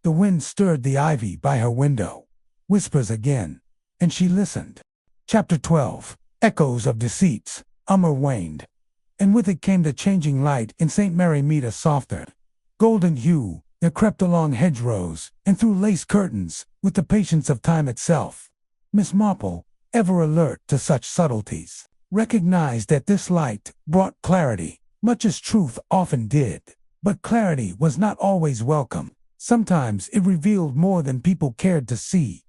the wind stirred the ivy by her window. Whispers again, and she listened. Chapter 12. Echoes of Deceits. Ummer waned, and with it came the changing light in St. Mary Mead, a softer, golden hue that crept along hedgerows and through lace curtains with the patience of time itself. Miss Marple, ever alert to such subtleties, recognized that this light brought clarity, much as truth often did. But clarity was not always welcome. Sometimes it revealed more than people cared to see.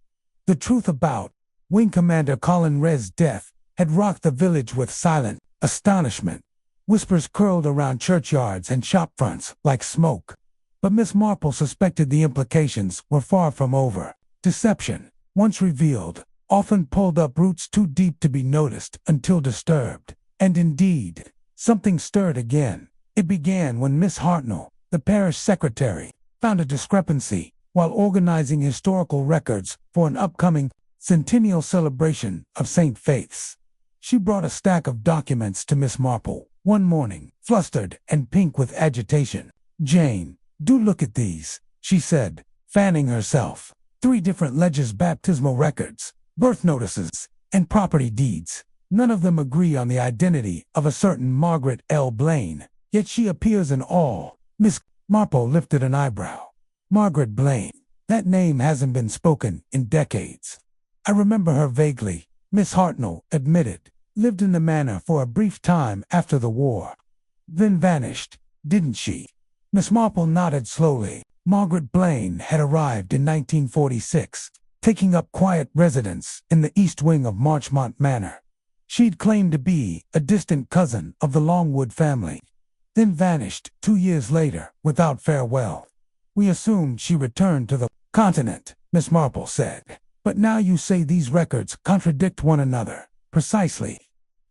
The truth about Wing Commander Colin Red's death had rocked the village with silent astonishment. Whispers curled around churchyards and shop fronts like smoke. But Miss Marple suspected the implications were far from over. Deception, once revealed, often pulled up roots too deep to be noticed until disturbed. And indeed, something stirred again. It began when Miss Hartnell, the parish secretary, found a discrepancy while organizing historical records for an upcoming centennial celebration of St. Faith's. She brought a stack of documents to Miss Marple one morning, flustered and pink with agitation. Jane, do look at these, she said, fanning herself. 3 different ledgers, baptismal records, birth notices, and property deeds. None of them agree on the identity of a certain Margaret L. Blaine, yet she appears in all. Miss Marple lifted an eyebrow. Margaret Blaine. That name hasn't been spoken in decades. I remember her vaguely, Miss Hartnell admitted. Lived in the manor for a brief time after the war. Then vanished, didn't she? Miss Marple nodded slowly. Margaret Blaine had arrived in 1946, taking up quiet residence in the east wing of Marchmont Manor. She'd claimed to be a distant cousin of the Longwood family, then vanished 2 years later without farewell. We assumed she returned to the continent, Miss Marple said. But now you say these records contradict one another. Precisely.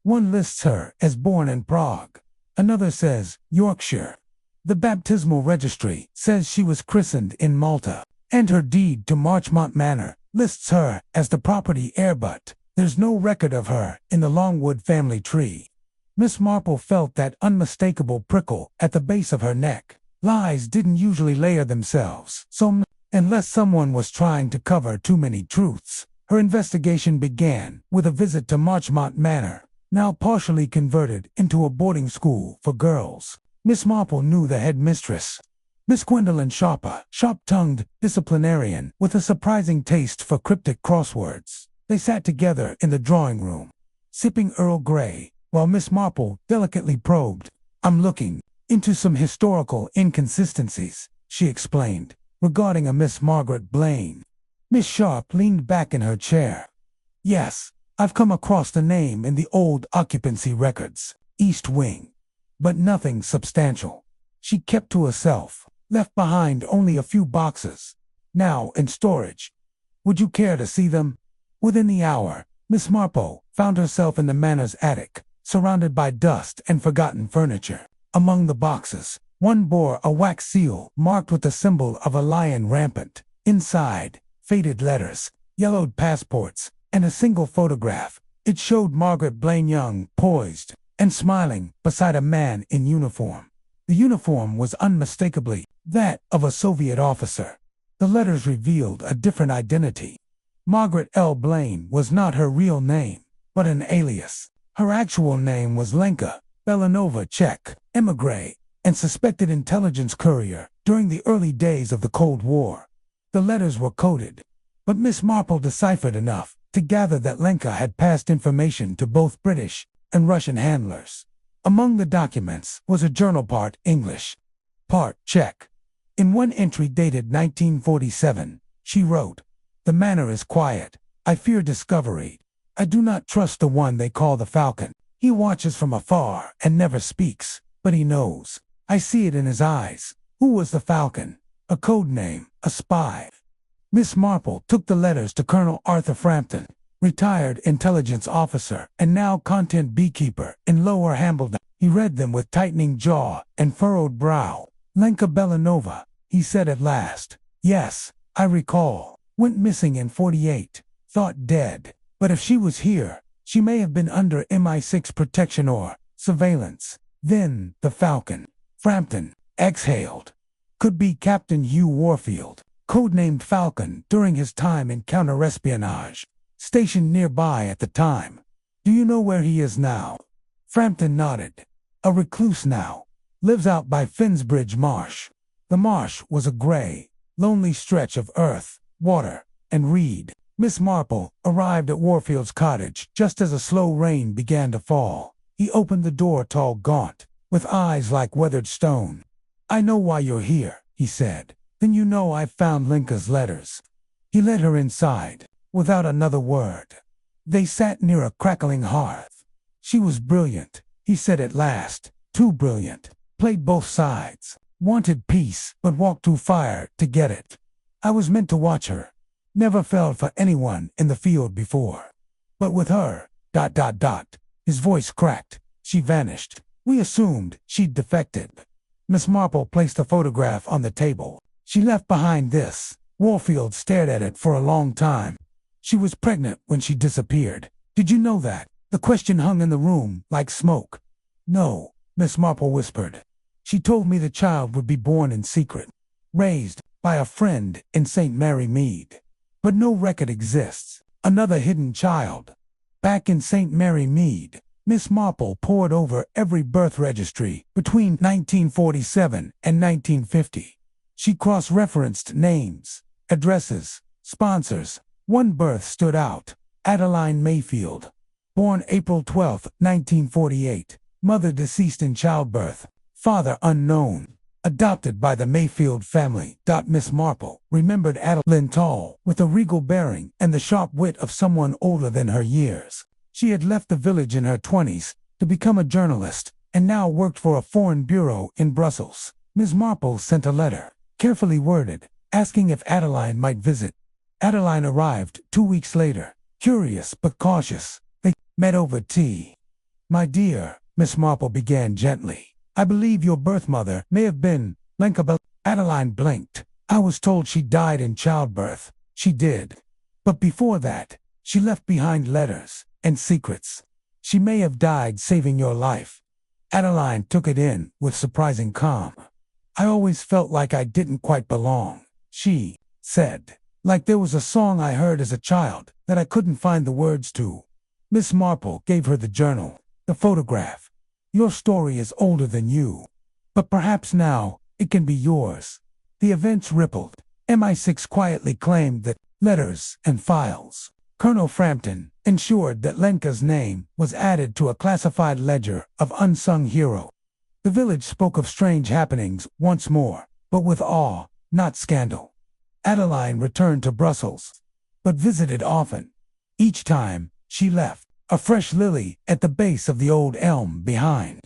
One lists her as born in Prague. Another says Yorkshire. The baptismal registry says she was christened in Malta, and her deed to Marchmont Manor lists her as the property heir, but there's no record of her in the Longwood family tree. Miss Marple felt that unmistakable prickle at the base of her neck. Lies didn't usually layer themselves, so unless someone was trying to cover too many truths. Her investigation began with a visit to Marchmont Manor, now partially converted into a boarding school for girls. Miss Marple knew the headmistress, Miss Gwendolyn Sharper, sharp-tongued disciplinarian with a surprising taste for cryptic crosswords. They sat together in the drawing room, sipping Earl Grey, while Miss Marple delicately probed. I'm looking into some historical inconsistencies, she explained, regarding a Miss Margaret Blaine. Miss Sharp leaned back in her chair. Yes, I've come across the name in the old occupancy records, East Wing, but nothing substantial. She kept to herself, left behind only a few boxes, now in storage. Would you care to see them? Within the hour, Miss Marple found herself in the manor's attic, surrounded by dust and forgotten furniture. Among the boxes, one bore a wax seal marked with the symbol of a lion rampant. Inside, faded letters, yellowed passports, and a single photograph. It showed Margaret Blaine Young poised and smiling beside a man in uniform. The uniform was unmistakably that of a Soviet officer. The letters revealed a different identity. Margaret L. Blaine was not her real name, but an alias. Her actual name was Lenka Belanova, Czech, émigré, and suspected intelligence courier during the early days of the Cold War. The letters were coded, but Miss Marple deciphered enough to gather that Lenka had passed information to both British and Russian handlers. Among the documents was a journal part English, part Czech. In one entry dated 1947, she wrote, "The manor is quiet. I fear discovery. I do not trust the one they call the Falcon. He watches from afar and never speaks, but he knows. I see it in his eyes. Who was the Falcon? A code name, a spy." Miss Marple took the letters to Colonel Arthur Frampton, retired intelligence officer and now content beekeeper in Lower Hambledon. He read them with tightening jaw and furrowed brow. "Lenka Belanova," he said at last. "Yes, I recall. Went missing in 48. Thought dead. But if she was here, she may have been under MI6 protection or surveillance. Then, the Falcon." Frampton exhaled. "Could be Captain Hugh Warfield, codenamed Falcon during his time in counter-espionage, stationed nearby at the time. Do you know where he is now?" Frampton nodded. "A recluse now. Lives out by Finsbridge Marsh." The marsh was a gray, lonely stretch of earth, water, and reed. Miss Marple arrived at Warfield's cottage just as a slow rain began to fall. He opened the door, tall, gaunt, with eyes like weathered stone. "I know why you're here," he said. "Then you know I've found Lenka's letters." He led her inside, without another word. They sat near a crackling hearth. "She was brilliant," he said at last. "Too brilliant. Played both sides. Wanted peace, but walked through fire to get it. I was meant to watch her. Never fell for anyone in the field before. But with her, ... His voice cracked. "She vanished. We assumed she'd defected." Miss Marple placed the photograph on the table. "She left behind this." Warfield stared at it for a long time. "She was pregnant when she disappeared. Did you know that?" The question hung in the room like smoke. "No," Miss Marple whispered. "She told me the child would be born in secret, raised by a friend in St. Mary Mead. But no record exists. Another hidden child." Back in St. Mary Mead, Miss Marple pored over every birth registry between 1947 and 1950. She cross-referenced names, addresses, sponsors. One birth stood out: Adeline Mayfield. Born April 12, 1948. Mother deceased in childbirth. Father unknown. Adopted by the Mayfield family. Miss Marple remembered Adeline tall, with a regal bearing and the sharp wit of someone older than her years. She had left the village in her 20s to become a journalist, and now worked for a foreign bureau in Brussels. Miss Marple sent a letter, carefully worded, asking if Adeline might visit. Adeline arrived 2 weeks later, curious but cautious. They met over tea. "My dear," Miss Marple began gently, "I believe your birth mother may have been Lenka." Adeline blinked. "I was told she died in childbirth." "She did. But before that, she left behind letters and secrets. She may have died saving your life." Adeline took it in with surprising calm. "I always felt like I didn't quite belong," she said. "Like there was a song I heard as a child that I couldn't find the words to." Miss Marple gave her the journal, the photograph. "Your story is older than you, but perhaps now it can be yours." The events rippled. MI6 quietly claimed that letters and files. Colonel Frampton ensured that Lenka's name was added to a classified ledger of unsung hero. The village spoke of strange happenings once more, but with awe, not scandal. Adeline returned to Brussels, but visited often. Each time, she left a fresh lily at the base of the old elm behind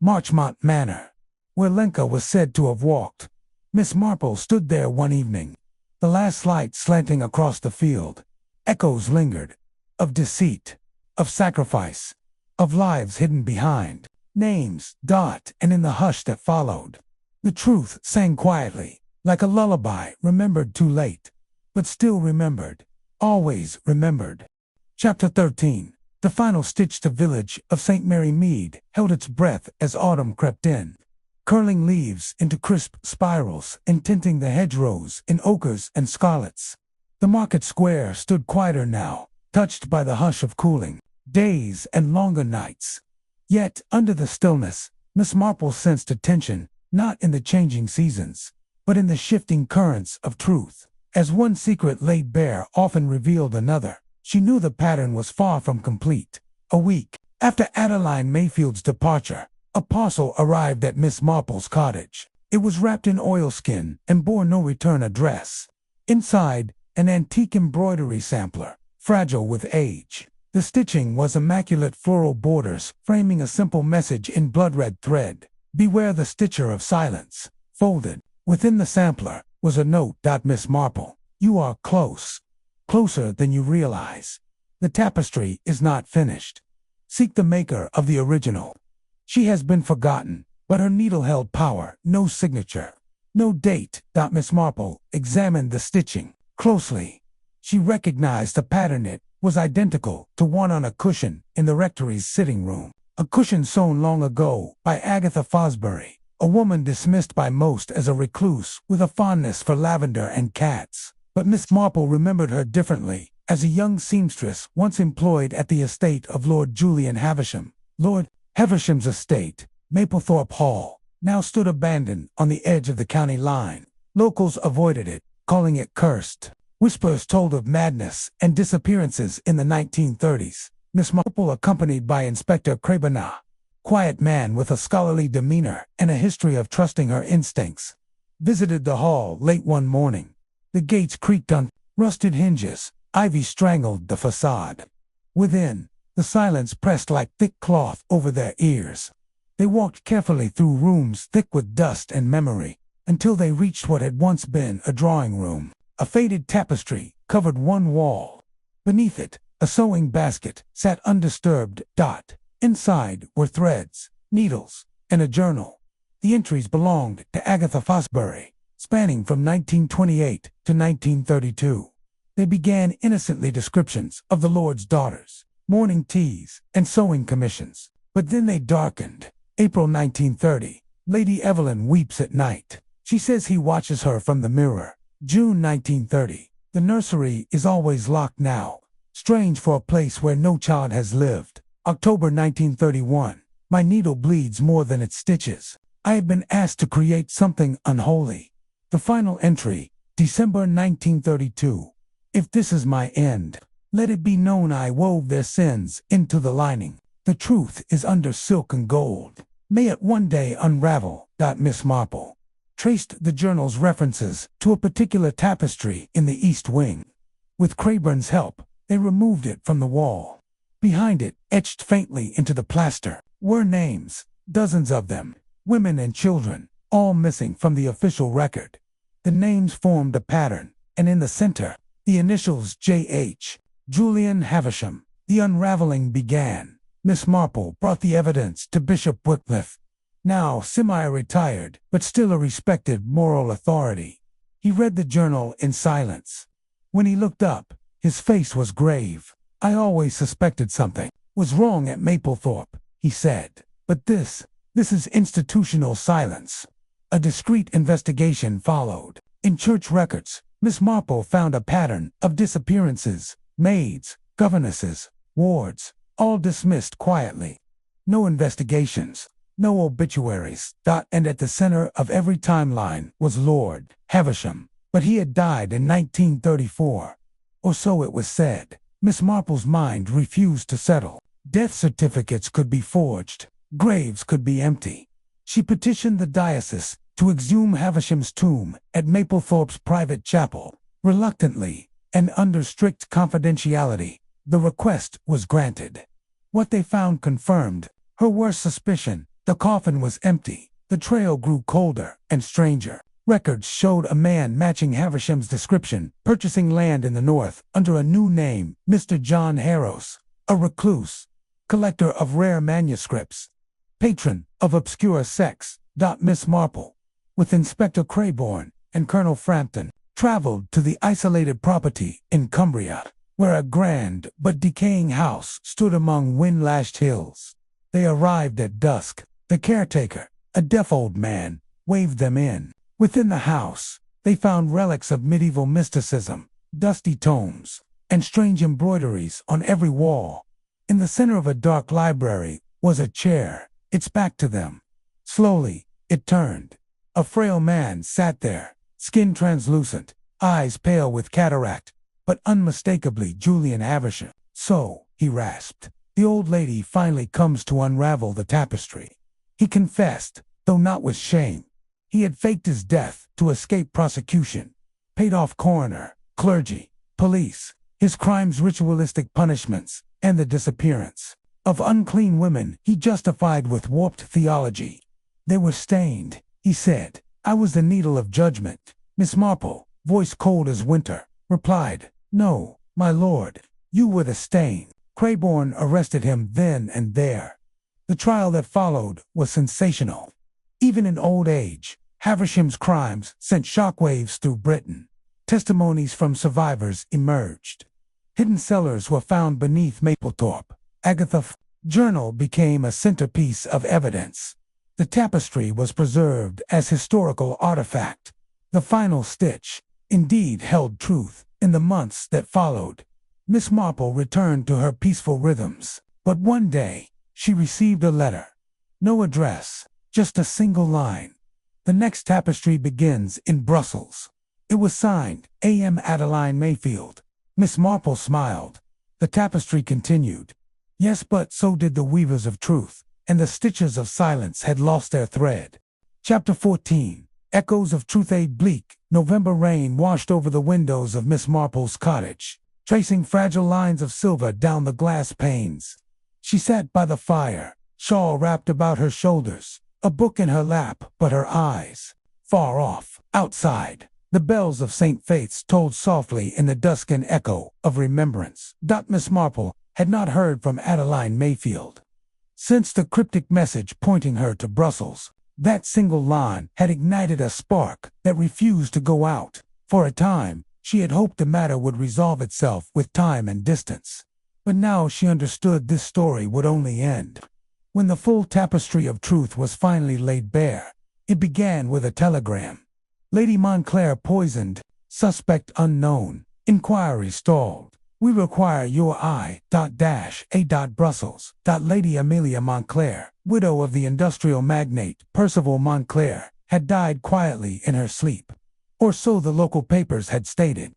Marchmont Manor, where Lenka was said to have walked. Miss Marple stood there one evening, the last light slanting across the field. Echoes lingered, of deceit, of sacrifice, of lives hidden behind names. And in the hush that followed, the truth sang quietly, like a lullaby remembered too late, but still remembered, always remembered. Chapter 13. The final stitch. The village of St. Mary Mead held its breath as autumn crept in, curling leaves into crisp spirals and tinting the hedgerows in ochres and scarlets. The market square stood quieter now, touched by the hush of cooling days and longer nights. Yet, under the stillness, Miss Marple sensed a tension, not in the changing seasons, but in the shifting currents of truth. As one secret laid bare often revealed another, she knew the pattern was far from complete. A week after Adeline Mayfield's departure, a parcel arrived at Miss Marple's cottage. It was wrapped in oilskin and bore no return address. Inside, an antique embroidery sampler, fragile with age. The stitching was immaculate floral borders framing a simple message in blood-red thread: "Beware the stitcher of silence." Folded within the sampler was a note: "Miss Marple, you are close, closer than you realize. The tapestry is not finished. Seek the maker of the original. She has been forgotten, but her needle held power. No signature, no date." Miss Marple examined the stitching closely. She recognized the pattern. It was identical to one on a cushion in the rectory's sitting room, a cushion sewn long ago by Agatha Fosbury, a woman dismissed by most as a recluse with a fondness for lavender and cats. But Miss Marple remembered her differently, as a young seamstress once employed at the estate of Lord Julian Havisham. Lord Havisham's estate, Maplethorpe Hall, now stood abandoned on the edge of the county line. Locals avoided it, calling it cursed. Whispers told of madness and disappearances in the 1930s. Miss Marple, accompanied by Inspector Crabenat, quiet man with a scholarly demeanor and a history of trusting her instincts, visited the hall late one morning. The gates creaked on rusted hinges, ivy strangled the facade. Within, the silence pressed like thick cloth over their ears. They walked carefully through rooms thick with dust and memory, until they reached what had once been a drawing room. A faded tapestry covered one wall. Beneath it, a sewing basket sat undisturbed. Inside were threads, needles, and a journal. The entries belonged to Agatha Fosbury, spanning from 1928 to 1932. They began innocently: descriptions of the Lord's daughters, morning teas, and sewing commissions. But then they darkened. April 1930. Lady Evelyn weeps at night. She says he watches her from the mirror. June 1930. The nursery is always locked now. Strange for a place where no child has lived. October 1931. My needle bleeds more than it stitches. I have been asked to create something unholy. The final entry, December 1932. If this is my end, let it be known I wove their sins into the lining. The truth is under silk and gold. May it one day unravel. Miss Marple traced the journal's references to a particular tapestry in the East Wing. With Craburn's help, they removed it from the wall. Behind it, etched faintly into the plaster, were names, dozens of them, women and children, all missing from the official record. The names formed a pattern, and in the center, the initials J.H., Julian Havisham. The unraveling began. Miss Marple brought the evidence to Bishop Wycliffe, now semi-retired, but still a respected moral authority. He read the journal in silence. When he looked up, his face was grave. I always suspected something was wrong at Maplethorpe, he said. But this is institutional silence. A discreet investigation followed. In church records, Miss Marple found a pattern of disappearances, maids, governesses, wards, all dismissed quietly. No investigations, no obituaries. And at the center of every timeline was Lord Havisham, but he had died in 1934. Or so it was said. Miss Marple's mind refused to settle. Death certificates could be forged, graves could be empty. She petitioned the diocese to exhume Havisham's tomb at Maplethorpe's private chapel. Reluctantly, and under strict confidentiality, the request was granted. What they found confirmed her worst suspicion. The coffin was empty. The trail grew colder and stranger. Records showed a man matching Havisham's description, purchasing land in the north under a new name, Mr. John Harrows, a recluse, collector of rare manuscripts, patron of obscure sects. Miss Marple, with Inspector Crayborn and Colonel Frampton, traveled to the isolated property in Cumbria, where a grand but decaying house stood among wind-lashed hills. They arrived at dusk. The caretaker, a deaf old man, waved them in. Within the house, they found relics of medieval mysticism, dusty tomes, and strange embroideries on every wall. In the center of a dark library was a chair, its back to them. Slowly, it turned. A frail man sat there, skin translucent, eyes pale with cataract, but unmistakably Julian Havisham. So, he rasped, the old lady finally comes to unravel the tapestry. He confessed, though not with shame. He had faked his death to escape prosecution, paid off coroner, clergy, police, his crime's ritualistic punishments, and the disappearance of unclean women he justified with warped theology. They were stained, he said. I was the needle of judgment. Miss Marple, voice cold as winter, replied, No, my lord, you were the stain. Crayborn arrested him then and there. The trial that followed was sensational. Even in old age, Havisham's crimes sent shockwaves through Britain. Testimonies from survivors emerged. Hidden cellars were found beneath Maplethorpe. Agatha's journal became a centerpiece of evidence. The tapestry was preserved as historical artifact. The final stitch, indeed, held truth. In the months that followed, Miss Marple returned to her peaceful rhythms. But one day, she received a letter. No address, just a single line. The next tapestry begins in Brussels. It was signed, A.M. Adeline Mayfield. Miss Marple smiled. The tapestry continued. Yes, but so did the weavers of truth, and the stitches of silence had lost their thread. Chapter 14. Echoes of truth. A bleak, November rain washed over the windows of Miss Marple's cottage, tracing fragile lines of silver down the glass panes. She sat by the fire, shawl wrapped about her shoulders, a book in her lap, but her eyes, far off, outside. The bells of St. Faith's tolled softly in the dusk, an echo of remembrance. Miss Marple had not heard from Adeline Mayfield since the cryptic message pointing her to Brussels. That single line had ignited a spark that refused to go out. For a time, she had hoped the matter would resolve itself with time and distance. But now she understood this story would only end. When the full tapestry of truth was finally laid bare, it began with a telegram. Lady Montclair poisoned, suspect unknown. Inquiry stalled. We require your I.A. Brussels. Lady Amelia Montclair, widow of the industrial magnate Percival Montclair, had died quietly in her sleep. Or so the local papers had stated.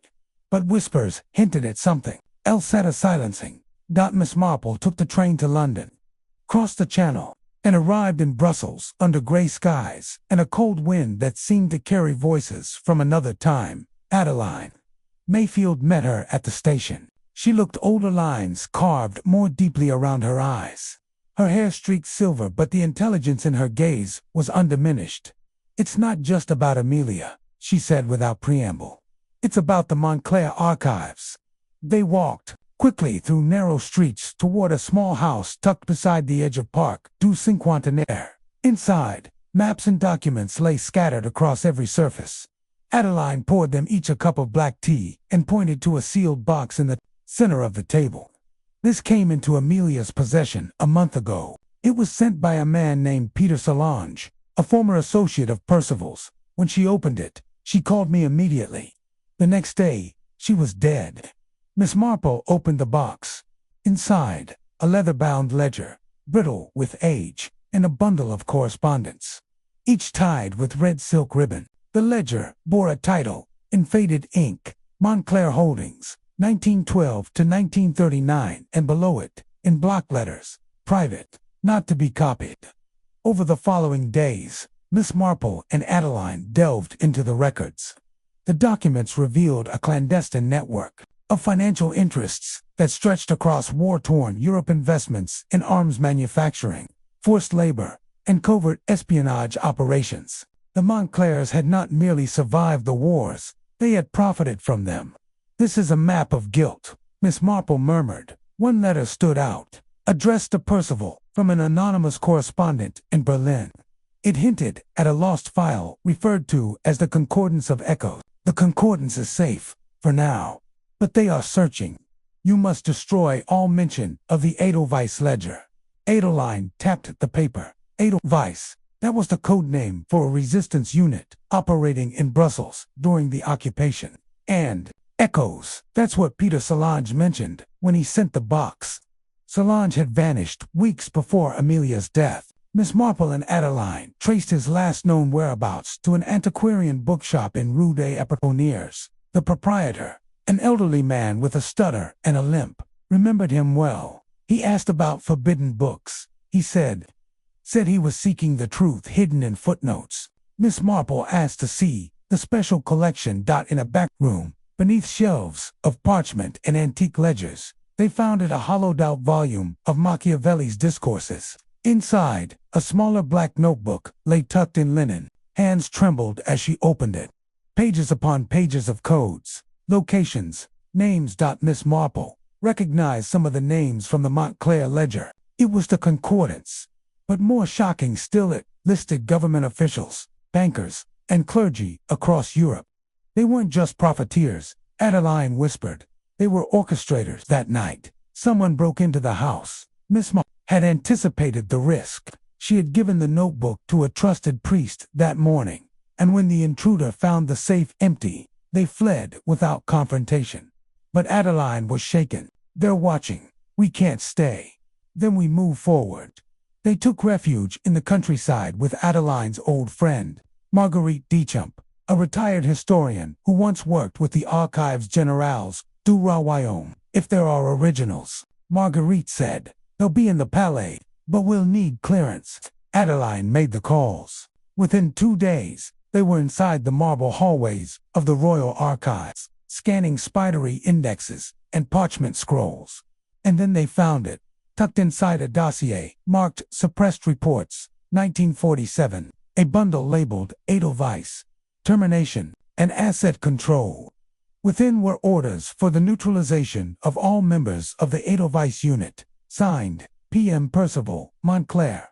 But whispers hinted at something else at a silencing. Miss Marple took the train to London, crossed the Channel, and arrived in Brussels under grey skies and a cold wind that seemed to carry voices from another time. Adeline Mayfield met her at the station. She looked older, lines carved more deeply around her eyes. Her hair streaked silver, but the intelligence in her gaze was undiminished. "It's not just about Amelia," she said without preamble. "It's about the Montclair archives." They walked quickly through narrow streets toward a small house tucked beside the edge of Parc du Cinquantenaire. Inside, maps and documents lay scattered across every surface. Adeline poured them each a cup of black tea and pointed to a sealed box in the center of the table. "This came into Amelia's possession a month ago. It was sent by a man named Peter Solange, a former associate of Percival's. When she opened it, she called me immediately. The next day, she was dead." Miss Marple opened the box. Inside, a leather-bound ledger, brittle with age, and a bundle of correspondence, each tied with red silk ribbon. The ledger bore a title, in faded ink, Montclair Holdings, 1912 to 1939, and below it, in block letters, Private, not to be copied. Over the following days, Miss Marple and Adeline delved into the records. The documents revealed a clandestine network of financial interests that stretched across war-torn Europe, investments in arms manufacturing, forced labor, and covert espionage operations. The Montclairs had not merely survived the wars, they had profited from them. "This is a map of guilt," Miss Marple murmured. One letter stood out, addressed to Percival from an anonymous correspondent in Berlin. It hinted at a lost file referred to as the Concordance of Echoes. "The Concordance is safe, for now, but they are searching. You must destroy all mention of the Edelweiss ledger." Adeline tapped the paper. Edelweiss. That was the code name for a resistance unit operating in Brussels during the occupation. And echoes, that's what Peter Solange mentioned when he sent the box. Solange had vanished weeks before Amelia's death. Miss Marple and Adeline traced his last known whereabouts to an antiquarian bookshop in Rue des Epiconiers. The proprietor, an elderly man with a stutter and a limp, remembered him well. He asked about forbidden books. He said he was seeking the truth hidden in footnotes. Miss Marple asked to see the special collection. In a back room, beneath shelves of parchment and antique ledgers, they found a hollowed-out volume of Machiavelli's Discourses. Inside, a smaller black notebook lay tucked in linen. Hands trembled as she opened it. Pages upon pages of codes, locations, names. Miss Marple recognized some of the names from the Montclair ledger. It was the Concordance. But more shocking still, it listed government officials, bankers, and clergy across Europe. They weren't just profiteers, Adeline whispered. They were orchestrators. That night, someone broke into the house. Miss Marple had anticipated the risk. She had given the notebook to a trusted priest that morning, and when the intruder found the safe empty, they fled without confrontation. But Adeline was shaken. "They're watching. We can't stay." Then we move forward. They took refuge in the countryside with Adeline's old friend, Marguerite Deschamps, a retired historian who once worked with the Archives Generales du Royaume. "If there are originals," Marguerite said, "they'll be in the Palais, but we'll need clearance." Adeline made the calls. Within 2 days, they were inside the marble hallways of the Royal Archives, scanning spidery indexes and parchment scrolls. And then they found it, tucked inside a dossier marked Suppressed Reports, 1947, a bundle labeled Edelweiss, Termination, and Asset Control. Within were orders for the neutralization of all members of the Edelweiss unit, signed P.M. Percival Montclair.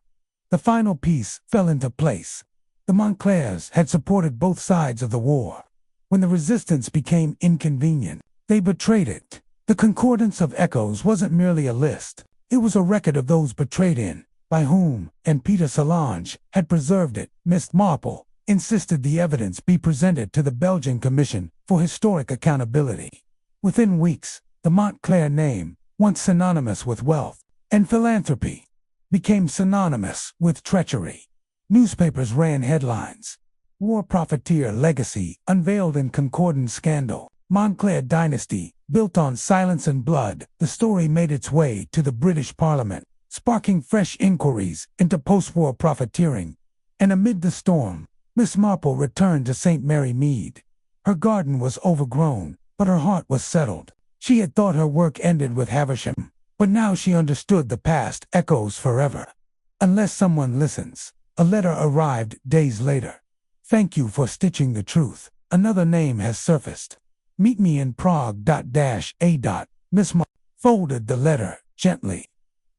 The final piece fell into place. The Montclairs had supported both sides of the war. When the resistance became inconvenient, they betrayed it. The Concordance of Echoes wasn't merely a list. It was a record of those betrayed in, by whom, and Peter Solange had preserved it. Miss Marple insisted the evidence be presented to the Belgian Commission for Historic Accountability. Within weeks, The Montclair name, once synonymous with wealth and philanthropy, became synonymous with treachery. Newspapers ran headlines: War Profiteer Legacy Unveiled in Concordant Scandal. Montclair Dynasty, built on silence and blood. The story made its way to the British Parliament, sparking fresh inquiries into post-war profiteering. And amid the storm, Miss Marple returned to St. Mary Mead. Her garden was overgrown, but her heart was settled. She had thought her work ended with Havisham, but now she understood the past echoes forever. Unless someone listens. A letter arrived days later. Thank you for stitching the truth. Another name has surfaced. Meet me in Prague. Miss Marple folded the letter gently.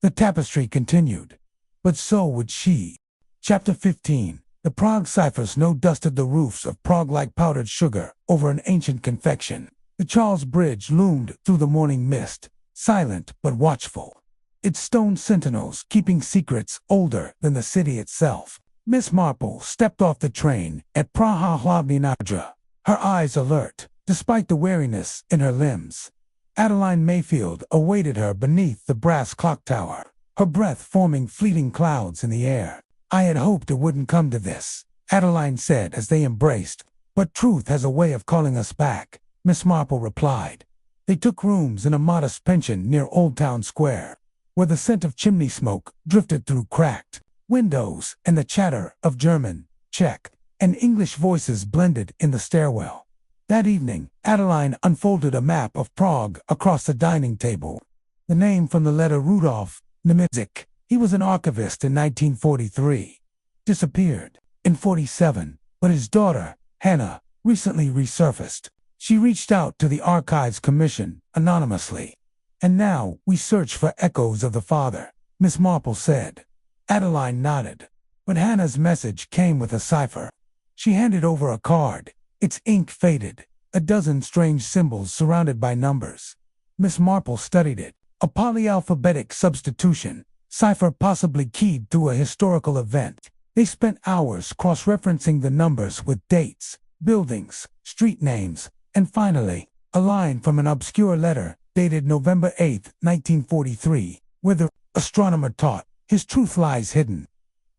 The tapestry continued. But so would she. Chapter 15. The Prague cipher snow dusted the roofs of Prague like powdered sugar over an ancient confection. The Charles Bridge loomed through the morning mist, silent but watchful, its stone sentinels keeping secrets older than the city itself. Miss Marple stepped off the train at Praha Hlavní Nádraží, her eyes alert, despite the weariness in her limbs. Adeline Mayfield awaited her beneath the brass clock tower, her breath forming fleeting clouds in the air. I had hoped it wouldn't come to this, Adeline said as they embraced. But truth has a way of calling us back, Miss Marple replied. They took rooms in a modest pension near Old Town Square, where the scent of chimney smoke drifted through cracked windows and the chatter of German, Czech, and English voices blended in the stairwell. That evening, Adeline unfolded a map of Prague across the dining table. The name from the letter Rudolf Nemitzik, he was an archivist in 1943, disappeared in 47, but his daughter, Hannah, recently resurfaced. She reached out to the Archives Commission, anonymously. And now we search for echoes of the father, Miss Marple said. Adeline nodded. But Hannah's message came with a cipher. She handed over a card, its ink faded, a dozen strange symbols surrounded by numbers. Miss Marple studied it. A polyalphabetic substitution, cipher possibly keyed through a historical event. They spent hours cross-referencing the numbers with dates, buildings, street names, and finally, a line from an obscure letter dated November 8, 1943, where the astronomer taught, his truth lies hidden.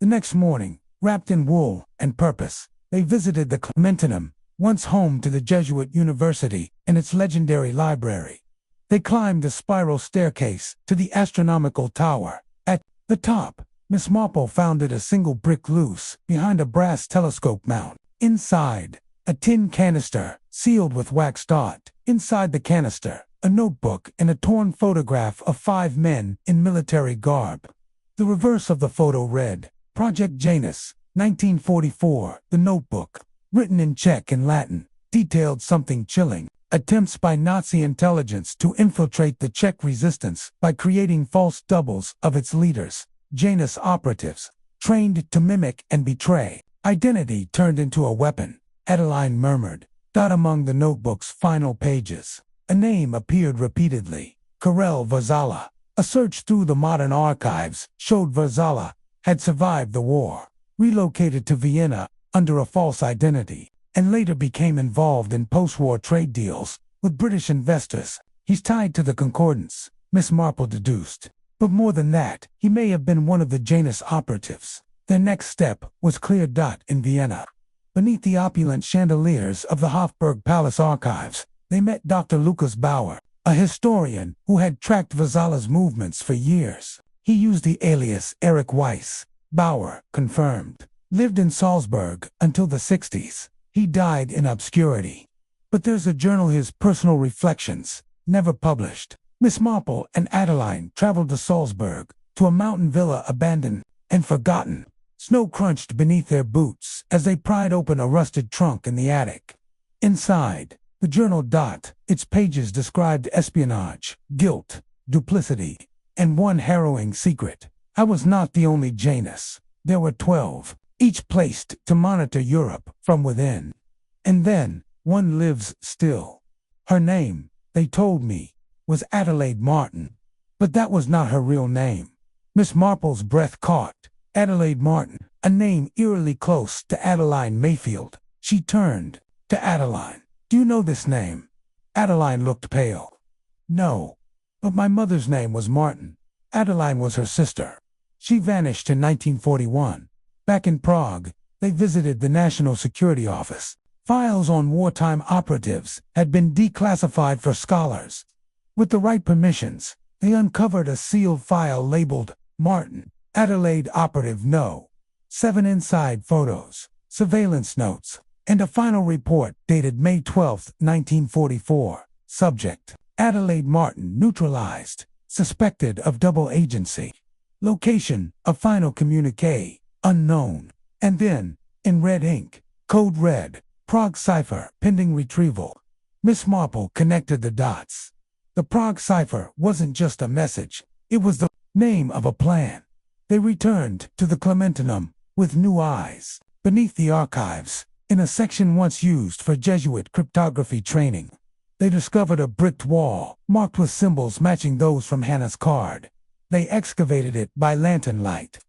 The next morning, wrapped in wool and purpose, they visited the Clementinum, once home to the Jesuit University and its legendary library. They climbed the spiral staircase to the astronomical tower. At the top, Miss Marple found it a single brick loose behind a brass telescope mount. Inside, a tin canister, sealed with wax dot. Inside the canister, a notebook and a torn photograph of 5 men in military garb. The reverse of the photo read, Project Janus, 1944. The notebook, written in Czech and Latin, detailed something chilling. Attempts by Nazi intelligence to infiltrate the Czech resistance by creating false doubles of its leaders, Janus operatives, trained to mimic and betray. Identity turned into a weapon, Adeline murmured. Among the notebook's final pages, a name appeared repeatedly, Karel Vazala. A search through the modern archives showed Vazala had survived the war, relocated to Vienna under a false identity, and later became involved in post-war trade deals with British investors. He's tied to the Concordance, Miss Marple deduced. But more than that, he may have been one of the Janus operatives. Their next step was clear. In Vienna. Beneath the opulent chandeliers of the Hofburg Palace archives, they met Dr. Lukas Bauer, a historian who had tracked Vazala's movements for years. He used the alias Erich Weiss. Bauer, confirmed, lived in Salzburg until the 60s. He died in obscurity. But there's a journal, his personal reflections, never published. Miss Marple and Adeline traveled to Salzburg, to a mountain villa abandoned and forgotten. Snow crunched beneath their boots as they pried open a rusted trunk in the attic. Inside, the journal. Its pages described espionage, guilt, duplicity, and one harrowing secret. I was not the only Janus. There were 12, each placed to monitor Europe from within. And then, one lives still. Her name, they told me, was Adelaide Martin. But that was not her real name. Miss Marple's breath caught. Adelaide Martin, a name eerily close to Adeline Mayfield. She turned to Adeline. Do you know this name? Adeline looked pale. No. But my mother's name was Martin. Adeline was her sister. She vanished in 1941. Back in Prague, they visited the National Security Office. Files on wartime operatives had been declassified for scholars. With the right permissions, they uncovered a sealed file labeled Martin, Adelaide Operative No. 7 inside photos, surveillance notes, and a final report dated May 12, 1944. Subject: Adelaide Martin neutralized, suspected of double agency. Location: a final communique, unknown. And then, in red ink, code red, Prague cipher, pending retrieval. Miss Marple connected the dots. The Prague cipher wasn't just a message, it was the name of a plan. They returned to the Clementinum with new eyes. Beneath the archives, in a section once used for Jesuit cryptography training, they discovered a bricked wall marked with symbols matching those from Hannah's card. They excavated it by lantern light,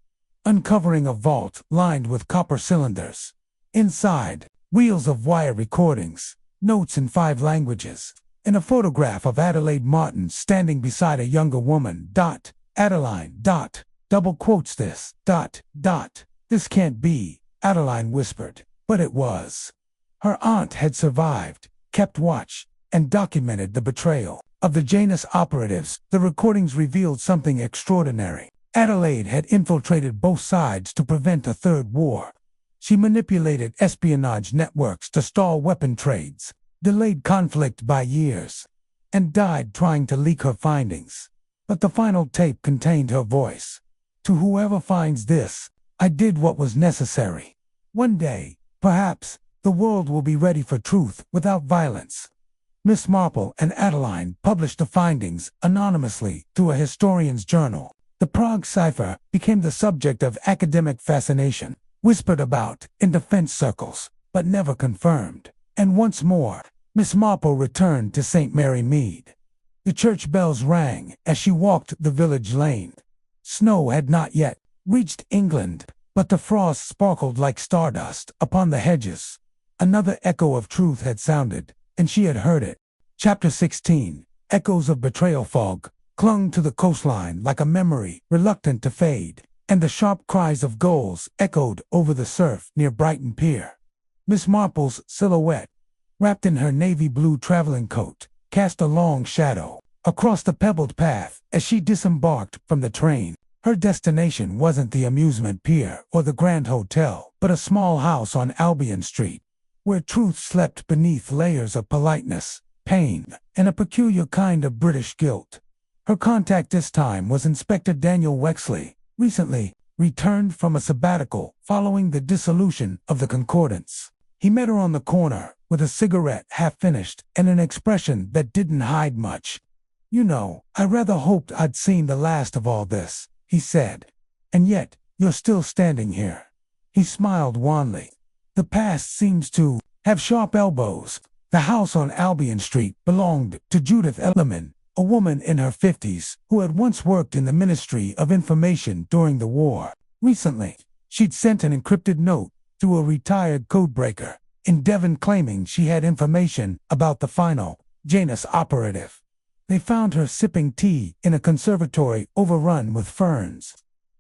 uncovering a vault lined with copper cylinders. Inside, reels of wire recordings, notes in 5 languages, and a photograph of Adelaide Martin standing beside a younger woman. Adeline. Double quotes this. This can't be, Adeline whispered. But it was. Her aunt had survived, kept watch, and documented the betrayal of the Janus operatives. The recordings revealed something extraordinary. Adelaide had infiltrated both sides to prevent a third war. She manipulated espionage networks to stall weapon trades, delayed conflict by years, and died trying to leak her findings. But the final tape contained her voice. To whoever finds this, I did what was necessary. One day, perhaps, the world will be ready for truth without violence. Miss Marple and Adeline published the findings anonymously through a historian's journal. The Prague cipher became the subject of academic fascination, whispered about in defense circles, but never confirmed. And once more, Miss Marple returned to St. Mary Mead. The church bells rang as she walked the village lane. Snow had not yet reached England, but the frost sparkled like stardust upon the hedges. Another echo of truth had sounded, and she had heard it. Chapter 16. Echoes of betrayal. Fog clung to the coastline like a memory reluctant to fade, and the sharp cries of gulls echoed over the surf near Brighton Pier. Miss Marple's silhouette, wrapped in her navy blue traveling coat, cast a long shadow across the pebbled path as she disembarked from the train. Her destination wasn't the amusement pier or the Grand Hotel, but a small house on Albion Street, where truth slept beneath layers of politeness, pain, and a peculiar kind of British guilt. Her contact this time was Inspector Daniel Wexley, recently returned from a sabbatical following the dissolution of the Concordance. He met her on the corner with a cigarette half finished and an expression that didn't hide much. "You know, I rather hoped I'd seen the last of all this," he said. "And yet, you're still standing here." He smiled wanly. "The past seems to have sharp elbows." The house on Albion Street belonged to Judith Elliman, a woman in her 50s who had once worked in the Ministry of Information during the war. Recently, she'd sent an encrypted note to a retired codebreaker in Devon claiming she had information about the final Janus operative. They found her sipping tea in a conservatory overrun with ferns.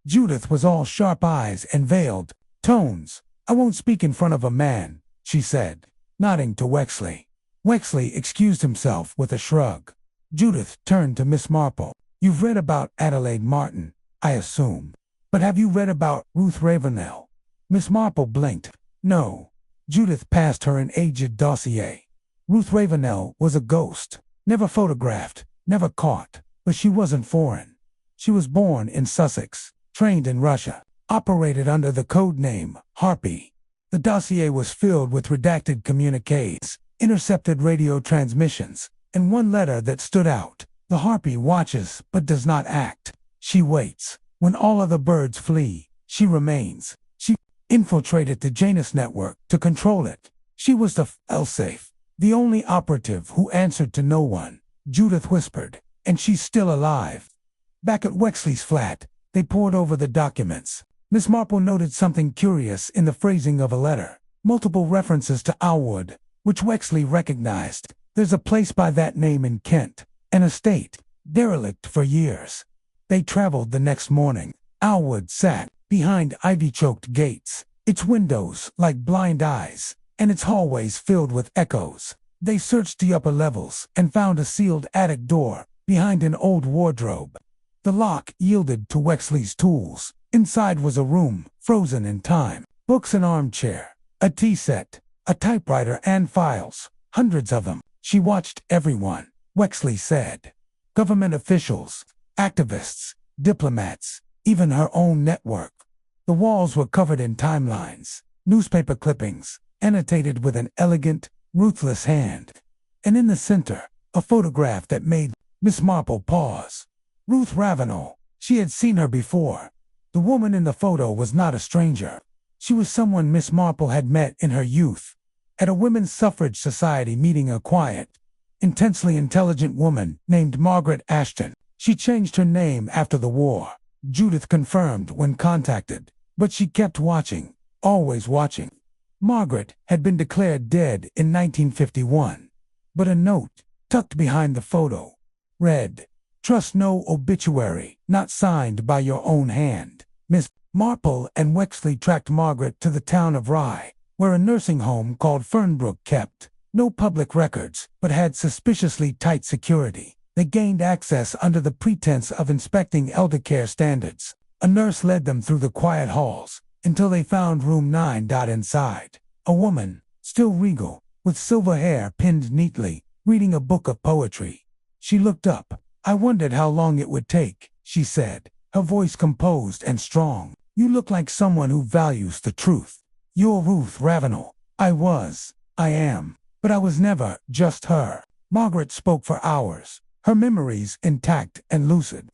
Judith was all sharp eyes and veiled tones. "I won't speak in front of a man," she said, nodding to Wexley. Wexley excused himself with a shrug. Judith turned to Miss Marple. "You've read about Adelaide Martin, I assume. But have you read about Ruth Ravenel?" Miss Marple blinked. "No." Judith passed her an aged dossier. Ruth Ravenel was a ghost. Never photographed, never caught, but she wasn't foreign. She was born in Sussex, trained in Russia, operated under the code name Harpy. The dossier was filled with redacted communiques, intercepted radio transmissions, and one letter that stood out. "The Harpy watches but does not act. She waits. When all other birds flee, she remains. She infiltrated the Janus network to control it. She was the fail-safe, the only operative who answered to no one," Judith whispered, "and she's still alive." Back at Wexley's flat, they pored over the documents. Miss Marple noted something curious in the phrasing of a letter. Multiple references to Alwood, which Wexley recognized. "There's a place by that name in Kent," an estate, derelict for years. They traveled the next morning. Alwood sat behind ivy-choked gates, its windows like blind eyes, and its hallways filled with echoes. They searched the upper levels and found a sealed attic door behind an old wardrobe. The lock yielded to Wexley's tools. Inside was a room frozen in time. Books, an armchair, a tea set, a typewriter and files, hundreds of them. She watched everyone, Wexley said. Government officials, activists, diplomats, even her own network. The walls were covered in timelines, newspaper clippings, annotated with an elegant, ruthless hand. And in the center, a photograph that made Miss Marple pause. Ruth Ravenel. She had seen her before. The woman in the photo was not a stranger. She was someone Miss Marple had met in her youth, at a women's suffrage society meeting. A quiet, intensely intelligent woman named Margaret Ashton. She changed her name after the war, Judith confirmed when contacted, but she kept watching, always watching. Margaret had been declared dead in 1951, but a note, tucked behind the photo, read, "Trust no obituary, not signed by your own hand." Miss Marple and Wexley tracked Margaret to the town of Rye, where a nursing home called Fernbrook kept no public records, but had suspiciously tight security. They gained access under the pretense of inspecting elder care standards. A nurse led them through the quiet halls until they found room 9. Inside, a woman, still regal, with silver hair pinned neatly, reading a book of poetry. She looked up. "I wondered how long it would take," she said, her voice composed and strong. "You look like someone who values the truth. You're Ruth Ravenel." I am, but I was never just her." Margaret spoke for hours, her memories intact and lucid.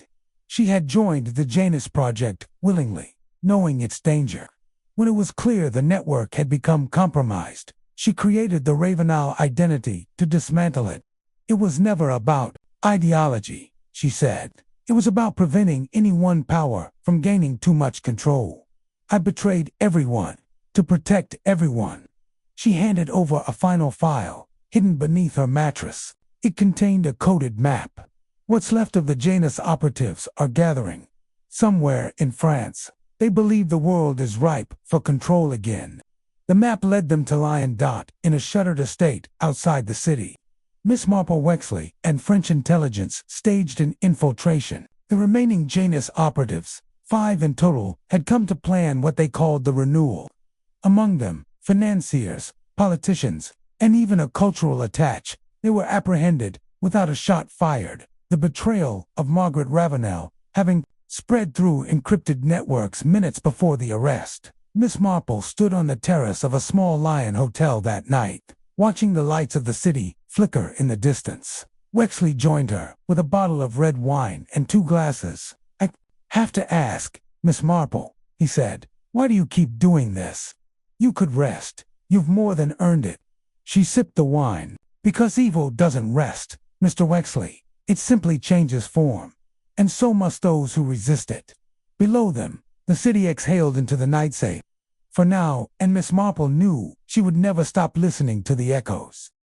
She had joined the Janus Project willingly, knowing its danger. When it was clear the network had become compromised, she created the Ravenel identity to dismantle it. "It was never about ideology," she said. "It was about preventing any one power from gaining too much control. I betrayed everyone to protect everyone." She handed over a final file, hidden beneath her mattress. It contained a coded map. "What's left of the Janus operatives are gathering somewhere in France. They believe the world is ripe for control again." The map led them to Lion Dot in a shuttered estate outside the city. Miss Marple, Wexley, and French intelligence staged an infiltration. The remaining Janus operatives, 5 in total, had come to plan what they called the renewal. Among them, financiers, politicians, and even a cultural attaché. They were apprehended without a shot fired. The betrayal of Margaret Ravenel having spread through encrypted networks minutes before the arrest. Miss Marple stood on the terrace of a small Lion hotel that night, watching the lights of the city flicker in the distance. Wexley joined her with a bottle of red wine and 2 glasses. "I have to ask, Miss Marple," he said, "why do you keep doing this? You could rest. You've more than earned it." She sipped the wine. "Because evil doesn't rest, Mr. Wexley. It simply changes form. And so must those who resist it." Below them, the city exhaled into the night safe. For now, and Miss Marple knew she would never stop listening to the echoes.